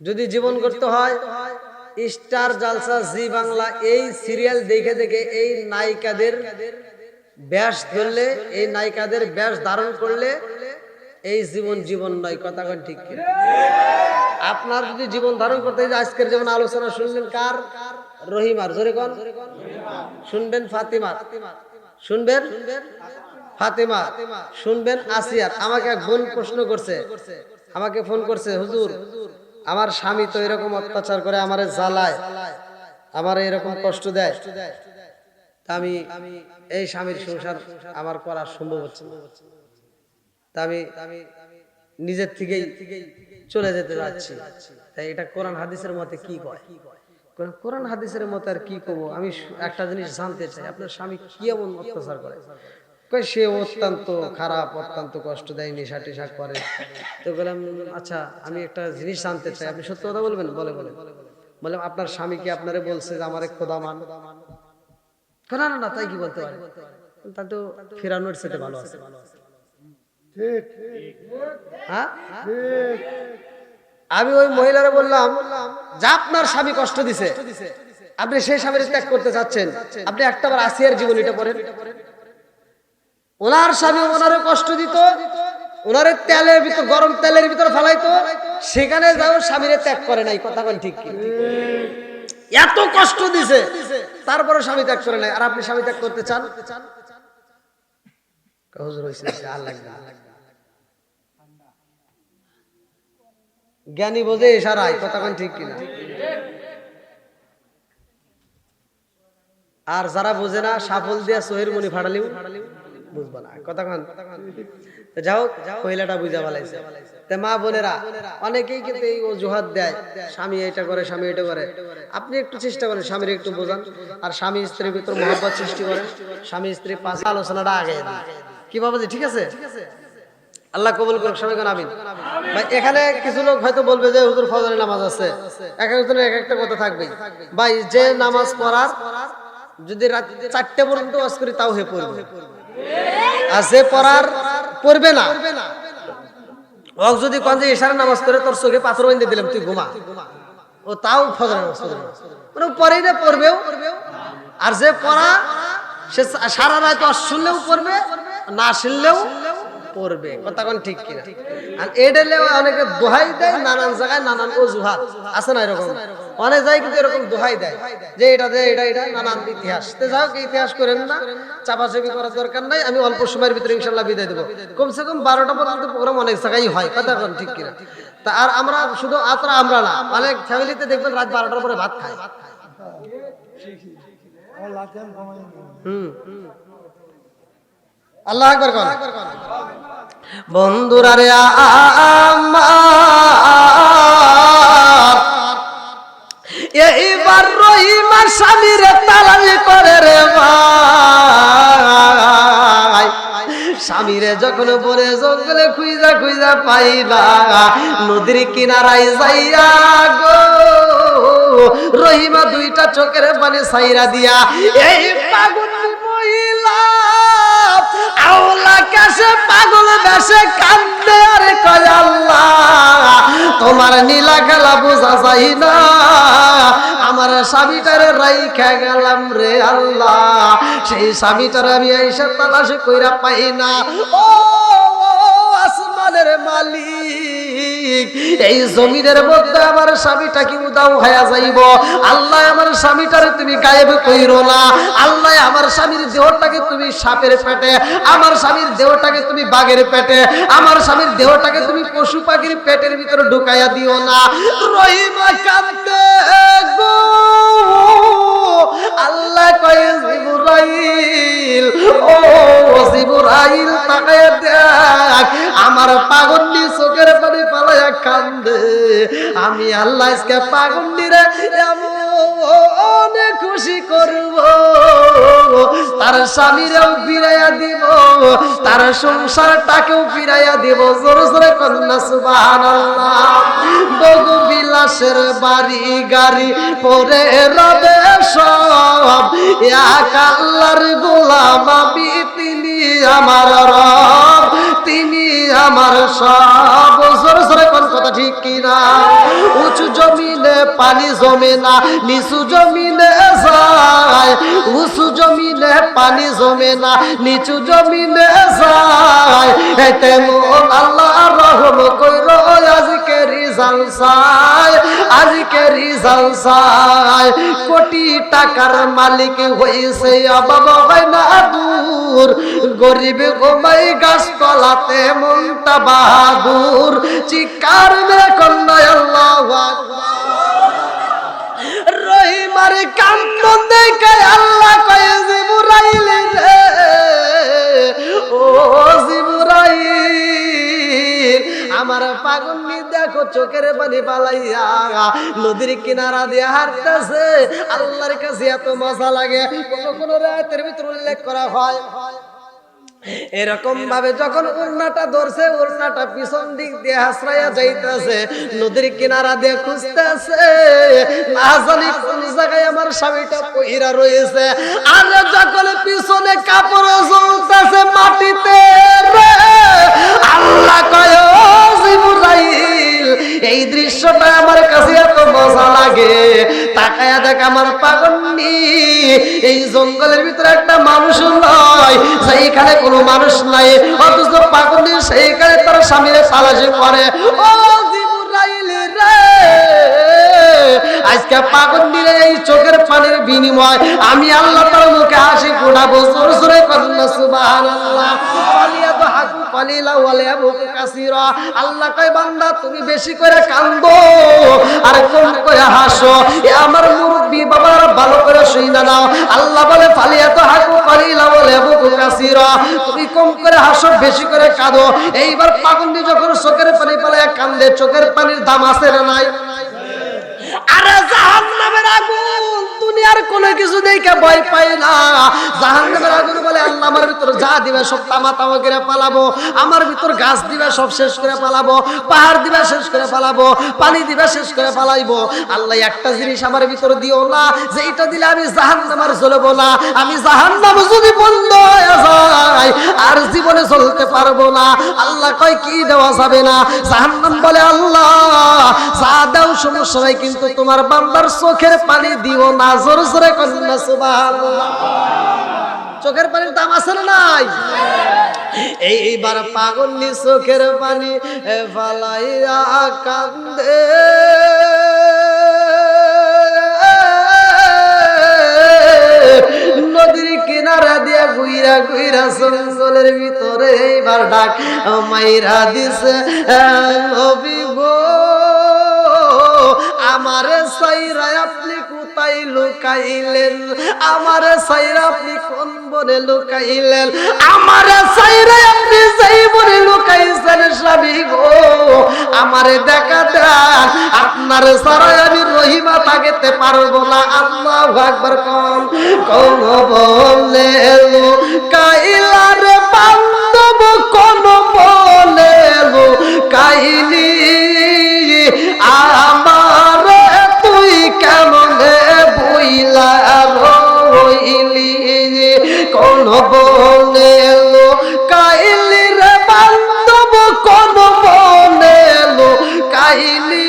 যদি জীবন করতে হয় স্টার জলসা জি বাংলা এই সিরিয়াল দেখে দেখে এই নায়িকাদের ব্যাস ধরলে, এই নায়িকাদের ব্যাস ধারণ করলে এই জীবন জীবন নয়। কথা কোন ঠিক কি? আপনার যদি জীবন ধারণ করতে হয়, আজকের যেমন আলোচনা শুনলেন কার? রহিমার। জোরে কোন? শুনবেন ফাতিমার, শুনবেন ফাতিমা, শুনবেন আসিয়ার। আমাকে এক বোন প্রশ্ন করছে, আমাকে ফোন করছে, হুজুর আমার স্বামী তো এরকম অত্যাচার করে, আমারে জ্বালায়, আমার এরকম কষ্ট দেয়, আমি এই স্বামীর সংসার আমার করা সম্ভব হচ্ছে না, তা আমি নিজের থেকেই চলে যেতে যাচ্ছি। তাই এটা কোরআন হাদিসের মতে কি কয়? কোরআন হাদিসের মতে আর কি করবো? আমি একটা জিনিস জানতে চাই, আপনার স্বামী কি এমন অত্যাচার করে? সে অত্যন্ত খারাপ, অত্যন্ত কষ্ট দেয়, নেশা টেশা করে। তো বললাম আচ্ছা আমি একটা জিনিস জানতে চাই, আপনি সত্য কথা বলবেন? বলে বলে আপনার স্বামী কি আপনারে বলছে যে আমার খোদা মান? না না না, তাই কি বলতে পারে? তা তো ফেরানোর সাথে ভালো আছে। হ্যাঁ, আমি ওই মহিলারে বললাম যে আপনার স্বামী কষ্ট দিছে, আপনি সেই স্বামীর ত্যাগ করতে চাচ্ছেন, আপনি একটাবার আসিয়ার জীবনীটা পড়েন। ওনার স্বামী ওনারে কষ্ট দিত, ওনারে তেলের ভিতর, গরম তেলের ভিতর ফেলাইতো, সেখানে যাও স্বামীরে ত্যাগ করে নাই। কথা বলেন ঠিক কি? এত কষ্ট দিছে তারপরে স্বামী ত্যাগ করে নাই, আর আপনি স্বামী ত্যাগ করতে চান? জ্ঞানী বোঝে ইশারায়। কথা বলেন ঠিক কিনা? আর যারা বোঝে না, সাফল দিয়া সোহের মনি ফাড়ালিও বুঝবো না। কথা কন যাও, মহিলাটা বুঝা ফেলাইছে। মা বোনেরা অনেকেই কিন্তু এই অজুহাত দেয়, স্বামী এটা করে, স্বামী এটা করে। আপনি একটু চেষ্টা করেন স্বামীর একটু বোঝান, আর স্বামী স্ত্রীর ভিতর মহব্বত সৃষ্টি করেন। স্বামী স্ত্রী পাঁচ আলোচনাটা আগে কি বাবাজি? ঠিক আছে, আল্লাহ কবুল করুক। সবাই কোন আমিন। ভাই এখানে কিছু লোক হয়তো বলবে যে হুজুর ফজরের নামাজ আছে, এক একজনের এক একটা কথা থাকবে। ভাই যে নামাজ পড়ার যদি রাত 4টা পর্যন্ত ওয়াজ করি তাও হে পড়বে, আর যে পড়ার পড়বে না, ও যদি কোন যে ইশারা নামাজ পড়ে তোর চোখে পাথর বেঁধে দিলাম তুই ঘুমা, ও তাও ফজরের নামাজ পড়বে, মানে পড়েই না পড়বেও। আর যে পড়া সে সারা রাত শুনলেও পড়বে, না শুনলেও পড়বে। কথা কোন ঠিক কিনা? আর এডেলে অনেকে দোহাই দেয়, নানান জায়গায় নানান অজুহাত আছে না, এরকম অনেক জায়গায় কিন্তু এরকম দোহাই দেয় যে এটা দে এটা এটা নানান ইতিহাস। তো যাও, ইতিহাস করেন না, চাপাচাপি করার দরকার নাই। আমি অল্প সময়ের ভিতরে ইনশাল্লাহ বিদায় দেবো। কমসে কম 12টা পর্যন্ত প্রোগ্রাম অনেক জায়গায় হয়। কথা কোন ঠিক কিনা? তা আর আমরা শুধু আমরা না, অনেক ফ্যামিলিতে দেখবেন রাত 12টার পরে ভাত খায়। আল্লাহ আকবার কোন। বন্ধুরা রে আমার, এইবার রহিমার স্বামীর তালামি করে রে ভাই। স্বামীরে যখন বলে জঙ্গলে খুঁজা খুঁজা পাইলা, নদীর কিনারায় যাইয়া গো রহিমা 2টা চোখের পানি ছাইরা দিয়া এই পাগল মহিলা আওলা কাছে পাগল বেশে কান্দে আর কয় আল্লাহ তোমার নীলা খেলা বোঝা যায় না, আমার স্বামীটারে রাইখা গেলাম রে আল্লাহ, সেই স্বামীটারে আমি আইসা তালাশ কইরা পাই না। ও আসমানের মালিক, এই জমিনের মধ্যে আমার স্বামীটা কি উদাও হয়ে যাইব? আল্লাহ আমার স্বামীটারে তুমি গায়েব কইরো না। আল্লাহ আমার স্বামীর দেহটাকে তুমি সাপের পেটে, আমার স্বামীর দেহটাকে তুমি বাঘের পেটে, আমার স্বামীর দেহটাকে তুমি পশু পাখির পেটের ভিতরে ঢুকাইয়া দিও না। রহিমা কাঁদতে গো, আল্লাহ কয় জিবরাইল, ও জিবরাইল তাকায় দেখ, আমার পাগন্ডি চোখের পানি পালাইয়া কান্দে। আমি আল্লাহ আজকে পাগন্ডিরে এমন খুশি করব, তার তার স্বামীরেও ফিরাইয়া দিব, তার সংসারটাকেও ফিরাইয়া দিব। জোরে জোরে কন্যা সুবহানাল্লাহ। বহু বিলাসের বাড়ি গাড়ি পরে রবে সব, এক আল্লাহর গোলাম আমি, তিনি আমার রব, তিনি আমার সব। জোরে জোরে কোন কথা ঠিক কিনা? উঁচু জমিনে পানি জমে না, নিচু জমিনে যায়। উঁচু জমিনে পানি জমে না, নিচু জমিনে যায়। তেমন আল্লাহ রহম কইরো আজকে রিজাল্ট চাই, আজকে রিজাল্ট চাই। কোটি টাকার মালিক হইছে অভাব হয় না দূর, গরিব ঘুমাই গাছতলাতে মনটা বাহাদুর। চিৎকার মেরে কন্যায় আল্লাহু আকবার। রহিমার কান্দন দেখে আল্লাহ কয়ে জিবরাইল রে, ও জিবরাইল, আমার পাগলনি দেখো চোখের পানি পালাইয়া নদীর কিনারা দিয়ে হাঁটতেছে। আল্লাহর কাছে এত মজা লাগে। কোন কোন রাতের ভিতর উল্লেখ করা হয় এরকম ভাবে যখন উড়নাটা ধরছে, উড়নাটা পিছন দিক দিয়ে হাসরাইয়া যাইতেছে, নদীর কিনারা দিয়ে খুঁজতেছে, না জানি কোন জায়গায় আমার স্বামীটা পইরা রয়েছে। আর যখন পিছনে কাপড় জ্বলতেছে মাটিতে রে, আল্লাহ কয় ও জিবরাইল, এই দৃশ্যটা আমার কাছে এত মজা লাগে। তাকায়া দেখ আমার পাগলনি, এই জঙ্গলের ভিতরে একটা মানুষ নয়, সেইখানে কোনো মানুষ নাই, অথচ পাগলনি সেইখানে তার স্বামীর তালাশি করে। ও জিবরাইল রে, আজকে পাগলনির এই চোখের পানির বিনিময় আমি আল্লাহ তার মুখে হাসি ফোটাবো। জোরে জোরে কন্যা সুবহানাল্লাহ। আল্লাহ কয় বান্দা তুমি বেশি করে কান্দো আর কম করে হাসো। আমার মুরব্বী বাবার ভালো করে শুইনা নাও। আল্লাহ বলে ফালিয়াত হাকু কালিলা ওয়া বুকু কাসীরা, তুমি কম করে হাসো বেশি করে কাঁদো। এইবার পাগলনি যখন চোখের পানি পালায় কান্দে, চোখের পানির দাম আছে না নাই? আরে জাহান্নামের আগুন দুনিয়ার কোনো কিছু দেখে ভয় পায় না। জাহান্নামের আগুন বলে আল্লাহ আমার ভিতর যা দিবে সব তামা তামা করে পালাবো, আমার ভিতর গাছ দিবে সব শেষ করে পালাবো, পাহাড় দিবে শেষ করে পালাবো, পানি দিবে শেষ করে পালাইবো। আল্লাহ একটা জিনিস আমার ভিতর দিও না, যে এটা দিলে আমি জাহান্নামের জ্বলবো না। আমি জাহান্নাম যদি বন্ধ হয়ে যায় আর জীবনে চলতে পারবো না। আল্লাহ কয় কি দেওয়া যাবে না? জাহান্নাম বলে আল্লাহ যা দাও সমস্যা নাই, কিন্তু তোমার বান্দার চোখের পানি দিও না। জোরে জোরে কন্যা সুবহানাল্লাহ। চোখের পানির দাম আছে না নাই? এইবার পাগলনি চোখের পানি ফালাইয়া কান্দে, নদীর কিনারা দিয়া গুইরা গুইরা জঙ্গলের ভিতরে এইবার ডাক মাইরা দিছে, নবী গো আমারে সাইরা আপনি কোথায় লুকাইলেন? আমারে সাইরা আপনি কোন বনে লুকাইলেন? আমারে সাইরা আপনি যেই বনে লুকাইছেন স্বামী গো আমারে দেখা দেন, আপনার ছাড়া আমি রহিমা থাকতে পারবো না। আল্লাহু আকবার। কোন বলে লুকাইলা রে বান্ধব, কোন বলে লুকাইলি আমার তুই কেমনে বইলা রইলি? কোন বলে লুকাইলি রে বান্ধব, কোন বলে লুকাইলি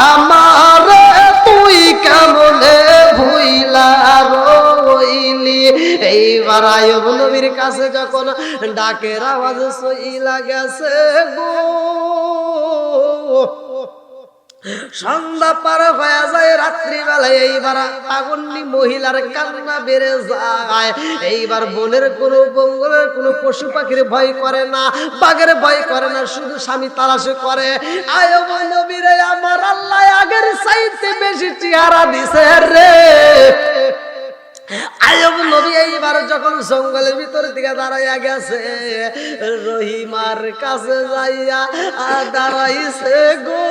আমার তুই কেমনে ভুইলা রইলি? এইবার আইয়ুব নবীর কাছে যখন ডাকের আওয়াজ সইলা গেছে গো, সন্ধ্যা পার হয়ে যায়, রাত্রিবেলায় এইবার পাগলনি মহিলার কান্না বেড়ে যায়। এইবার বনের কোনো জঙ্গলের কোনো পশু পাখির ভয় করে না, বাঘের ভয় করে না, শুধু স্বামী তালাশে করে। আইয়ুব নবীরে আমার আল্লাহ আগের চাইতে বেশি চেহারা দিছে রে। আইয়ুব নবী এই এইবার যখন জঙ্গলের ভিতর দিকে দাঁড়াইয়া গেছে, রহিমার কাছে যাইয়া দাঁড়াইছে গো।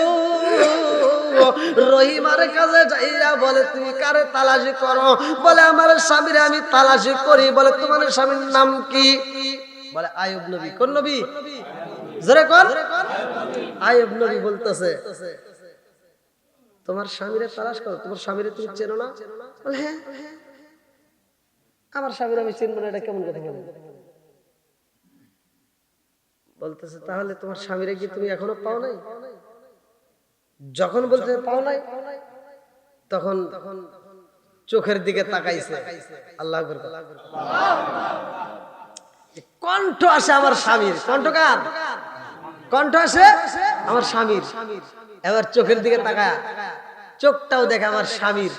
রহিমার কাছে যাইয়া বলে তুমি কারে তালাশি করো? বলে আমার স্বামীরে আমি তালাশি করি। বলে তোমার স্বামীর নাম কি? বলে আইয়ুব নবী। কোন নবী? জোরে কোন? আইয়ুব নবী বলতেছে তোমার স্বামীরে তালাশ করো, তোমার স্বামীরে তুমি চেনো না? বলে হ্যাঁ। আমার স্বামীর আমি চিনব না, এটা কেমন কথা বলে? বলতেছে তাহলে তোমার স্বামীরে কি তুমি এখনো পাও নাই? যখন বলতে পাও নাই তখন চোখের দিকে তাকাইছে। আল্লাহু আকবার। কণ্ঠ আসে আমার স্বামীর। কণ্ঠ কার? কণ্ঠ আসে আমার স্বামীর। এবার চোখের দিকে তাকায়, চোখটাও দেখে আমার স্বামীর।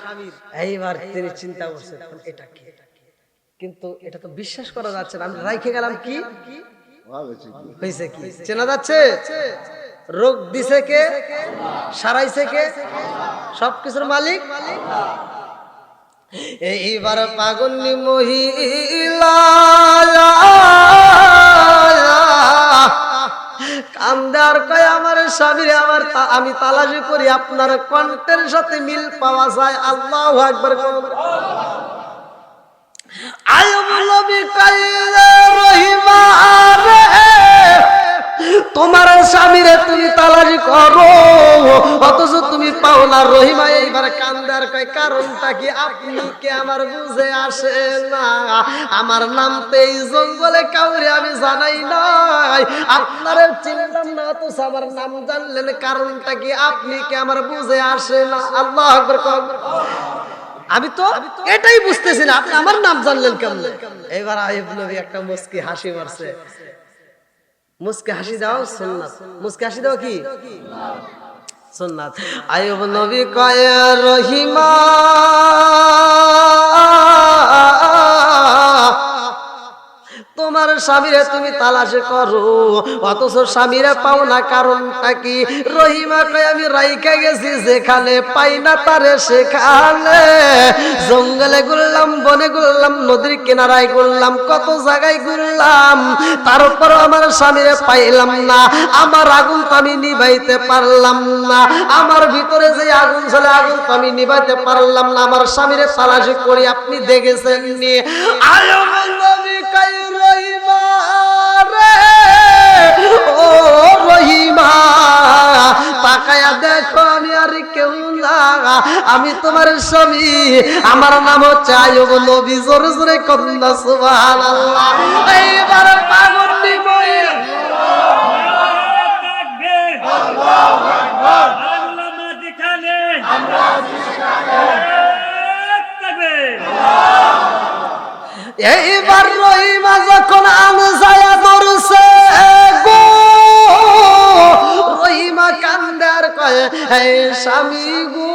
এইবার তিনি চিন্তা করছেন এটা কি, কিন্তু এটা তো বিশ্বাস করা যাচ্ছে না। আমি রাইখে গেলাম কি হয়েছে, কি চেনা যাচ্ছে? রোগ দিছে কে? সারাইছে কে? সবকিছুর মালিক। এইবার পাগলি মহিলা কান্দার কয় আমার স্বামীরে আমি তালাশি করি, আপনার কণ্ঠের সাথে মিল পাওয়া যায়। আল্লাহু আকবার। আইয়ুব নবী কয় রহিমা রে তোমার স্বামীরে তুমি তালাশি করো অথচ তুমি পাও না। রহিমা এইবার কান্দার কয় কারণটা কি? আপনি কে আমার বুঝে আসে না? আমার নাম তো এই জঙ্গলে কাউরে আমি জানাই নাই, আপনারা চিনলাম না, তো আমার নাম জানলেন, কারণটা কি? আপনি কে আমার বুঝে আসে না? আল্লাহু আকবার। আমি তো এটাই বুঝতেছি না, আপনি আমার নাম জানলেন কেমন? এবার আইয়ুব নবী একটা মুস্কি হাসি মারছে। মুস্কি হাসি দাও সুন্নাত। মুস্কি হাসি দাও কি সুন্নাত। আইয়ুব নবী কয় রহিমা তোমার স্বামীরে তুমি তালাশে করো অথচ স্বামীরে পাও না, কারণটা কি? রহিমা কয় আমি রাইখা গেছি যেখানে, পাই না তারে সেখানে। জঙ্গলে ঘুরলাম, বনে ঘুরলাম, নদীর কিনারায় ঘুরলাম, কত জায়গায় ঘুরলাম, তারপর আমার স্বামীরে পাইলাম না। আমার আগুন তো আমি নিভাইতে পারলাম না, আমার ভিতরে যে আগুন ছিল আগুন তো আমি নিভাইতে পারলাম না। আমার স্বামীরে তালাশি করি, আপনি দেখেছেন নি? আইয়ুব নবী কয় রহিমা রে ও রহিমা তাকায়া দেখো আমি আর কেউ না, আমি তোমার স্বামী, আমার নাম হচ্ছে আইয়ুব নবী। জোরে জোরে কন্যা সুবহানাল্লাহ। এইবার পাগল মহিলা আল্লাহু আকবার আল্লাহ দিখানে আমরা এইবার রহিমা যখন আনসায়া ধরছে গো, রহিমা কান্দে আর কয় হে স্বামী গো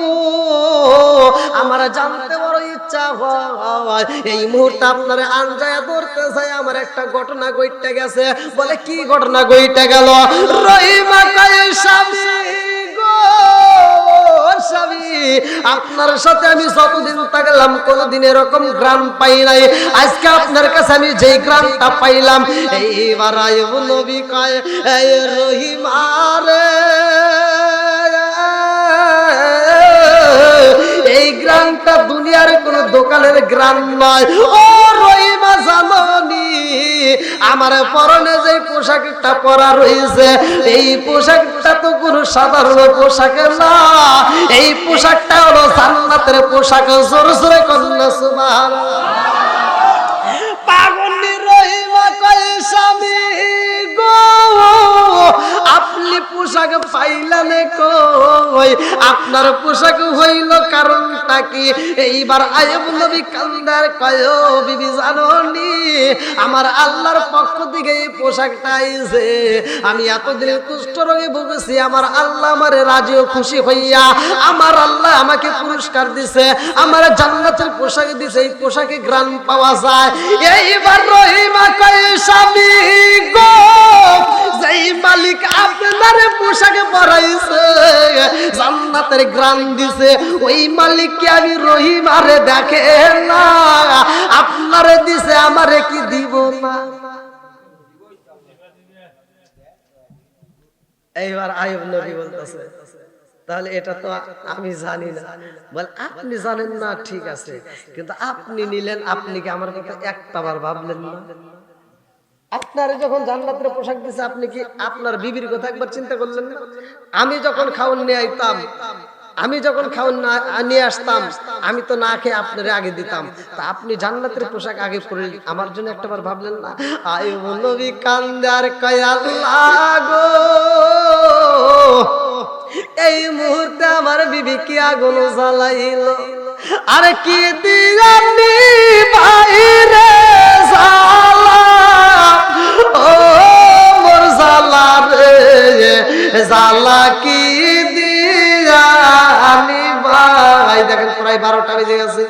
আমার জানতে বড় ইচ্ছা হয়, এই মুহূর্তে আপনার আনসায়া ধরতে চাই, আমার একটা ঘটনা ঘটে গেছে। বলে কি ঘটনা ঘটে গেল? রহিমা কয় স্বামী গো স্বামী আপনার সাথে আমি যতদিন থাকলাম কোনদিন এরকম গ্রাম পাই নাই, আজকে আপনার কাছে আমি যেই গ্রামটা পাইলাম। এইবার আইয়ুব নবী কয় এই রহিমা রে এই গ্রামটা দুনিয়ার কোন দোকানের গ্রাম নয়। ও রহিমা জাননি আমার পরনে যে পোশাকটা পরা রয়েছে এই পোশাকটা তো কোনো সাধারণ পোশাক না, এই পোশাকটা হলো জান্নাতের পোশাক। জোরে জোরে কন্যা সুবহানাল্লাহ। পাগলি রহিমা কয় স্বামী গো আপনি পোশাক পাইলেন কই? আপনার পোশাক হইল কারণটা কি? এইবার আইয়ুব নবী কান্দার কয় ও বিবি জাননি আমার আল্লাহর পক্ষ থেকে এই পোশাকটা আইছে, আমি এতদিন কুষ্ঠ রোগে ভুগেছি, আমার আল্লাহ আমারে রাজি ও খুশি হইয়া আমার আল্লাহ আমাকে পুরস্কার দিছে, আমার জান্নাতের পোশাক দিছে, এই পোশাকে ঘ্রাণ পাওয়া যায়। এইবার রহিমা কয় স্বামী গো যেই মালিক আপনার পোশাকে পরাইছে জান্নাতের ঘ্রাণ দিছে ওই মালিককে আমি রহিমারে দেখে না, আপনার আমারে দিছে আমারে কি দিব না? এইবার আইয়ুব নবী বলতেছে, তাহলে এটা তো আমি জানি না। বল আপনি জানেন না ঠিক আছে, কিন্তু আপনি নিলেন, আপনি কি আমার কথা একটাবার ভাবলেন না? আপনার যখন জান্নাতের পোশাক দিছে, আপনি কি আপনার বিবির কথা একবার চিন্তা করলেন না? আমি যখন খাওন নিয়ে আইতাম, আমি যখন খাওন নিয়ে আসতাম, আমি তো না খেয়ে আপনারে আগে দিতাম, তা আপনি জান্নাতের পোশাক আগে পরে আমার জন্য একটাবার ভাবলেন না? আইয়ুব নবী কান্দার কয় আল্লাহ গো, এই মুহূর্তে আমার বিবি কি আগুন জ্বালাইল, আর কি দিলামি বাইরে জ্বালা, ও মোর জ্বালা রে জ্বালা কি দিয়ানি ভাই। দেখেন প্রায় 12টা বেজে গেছে।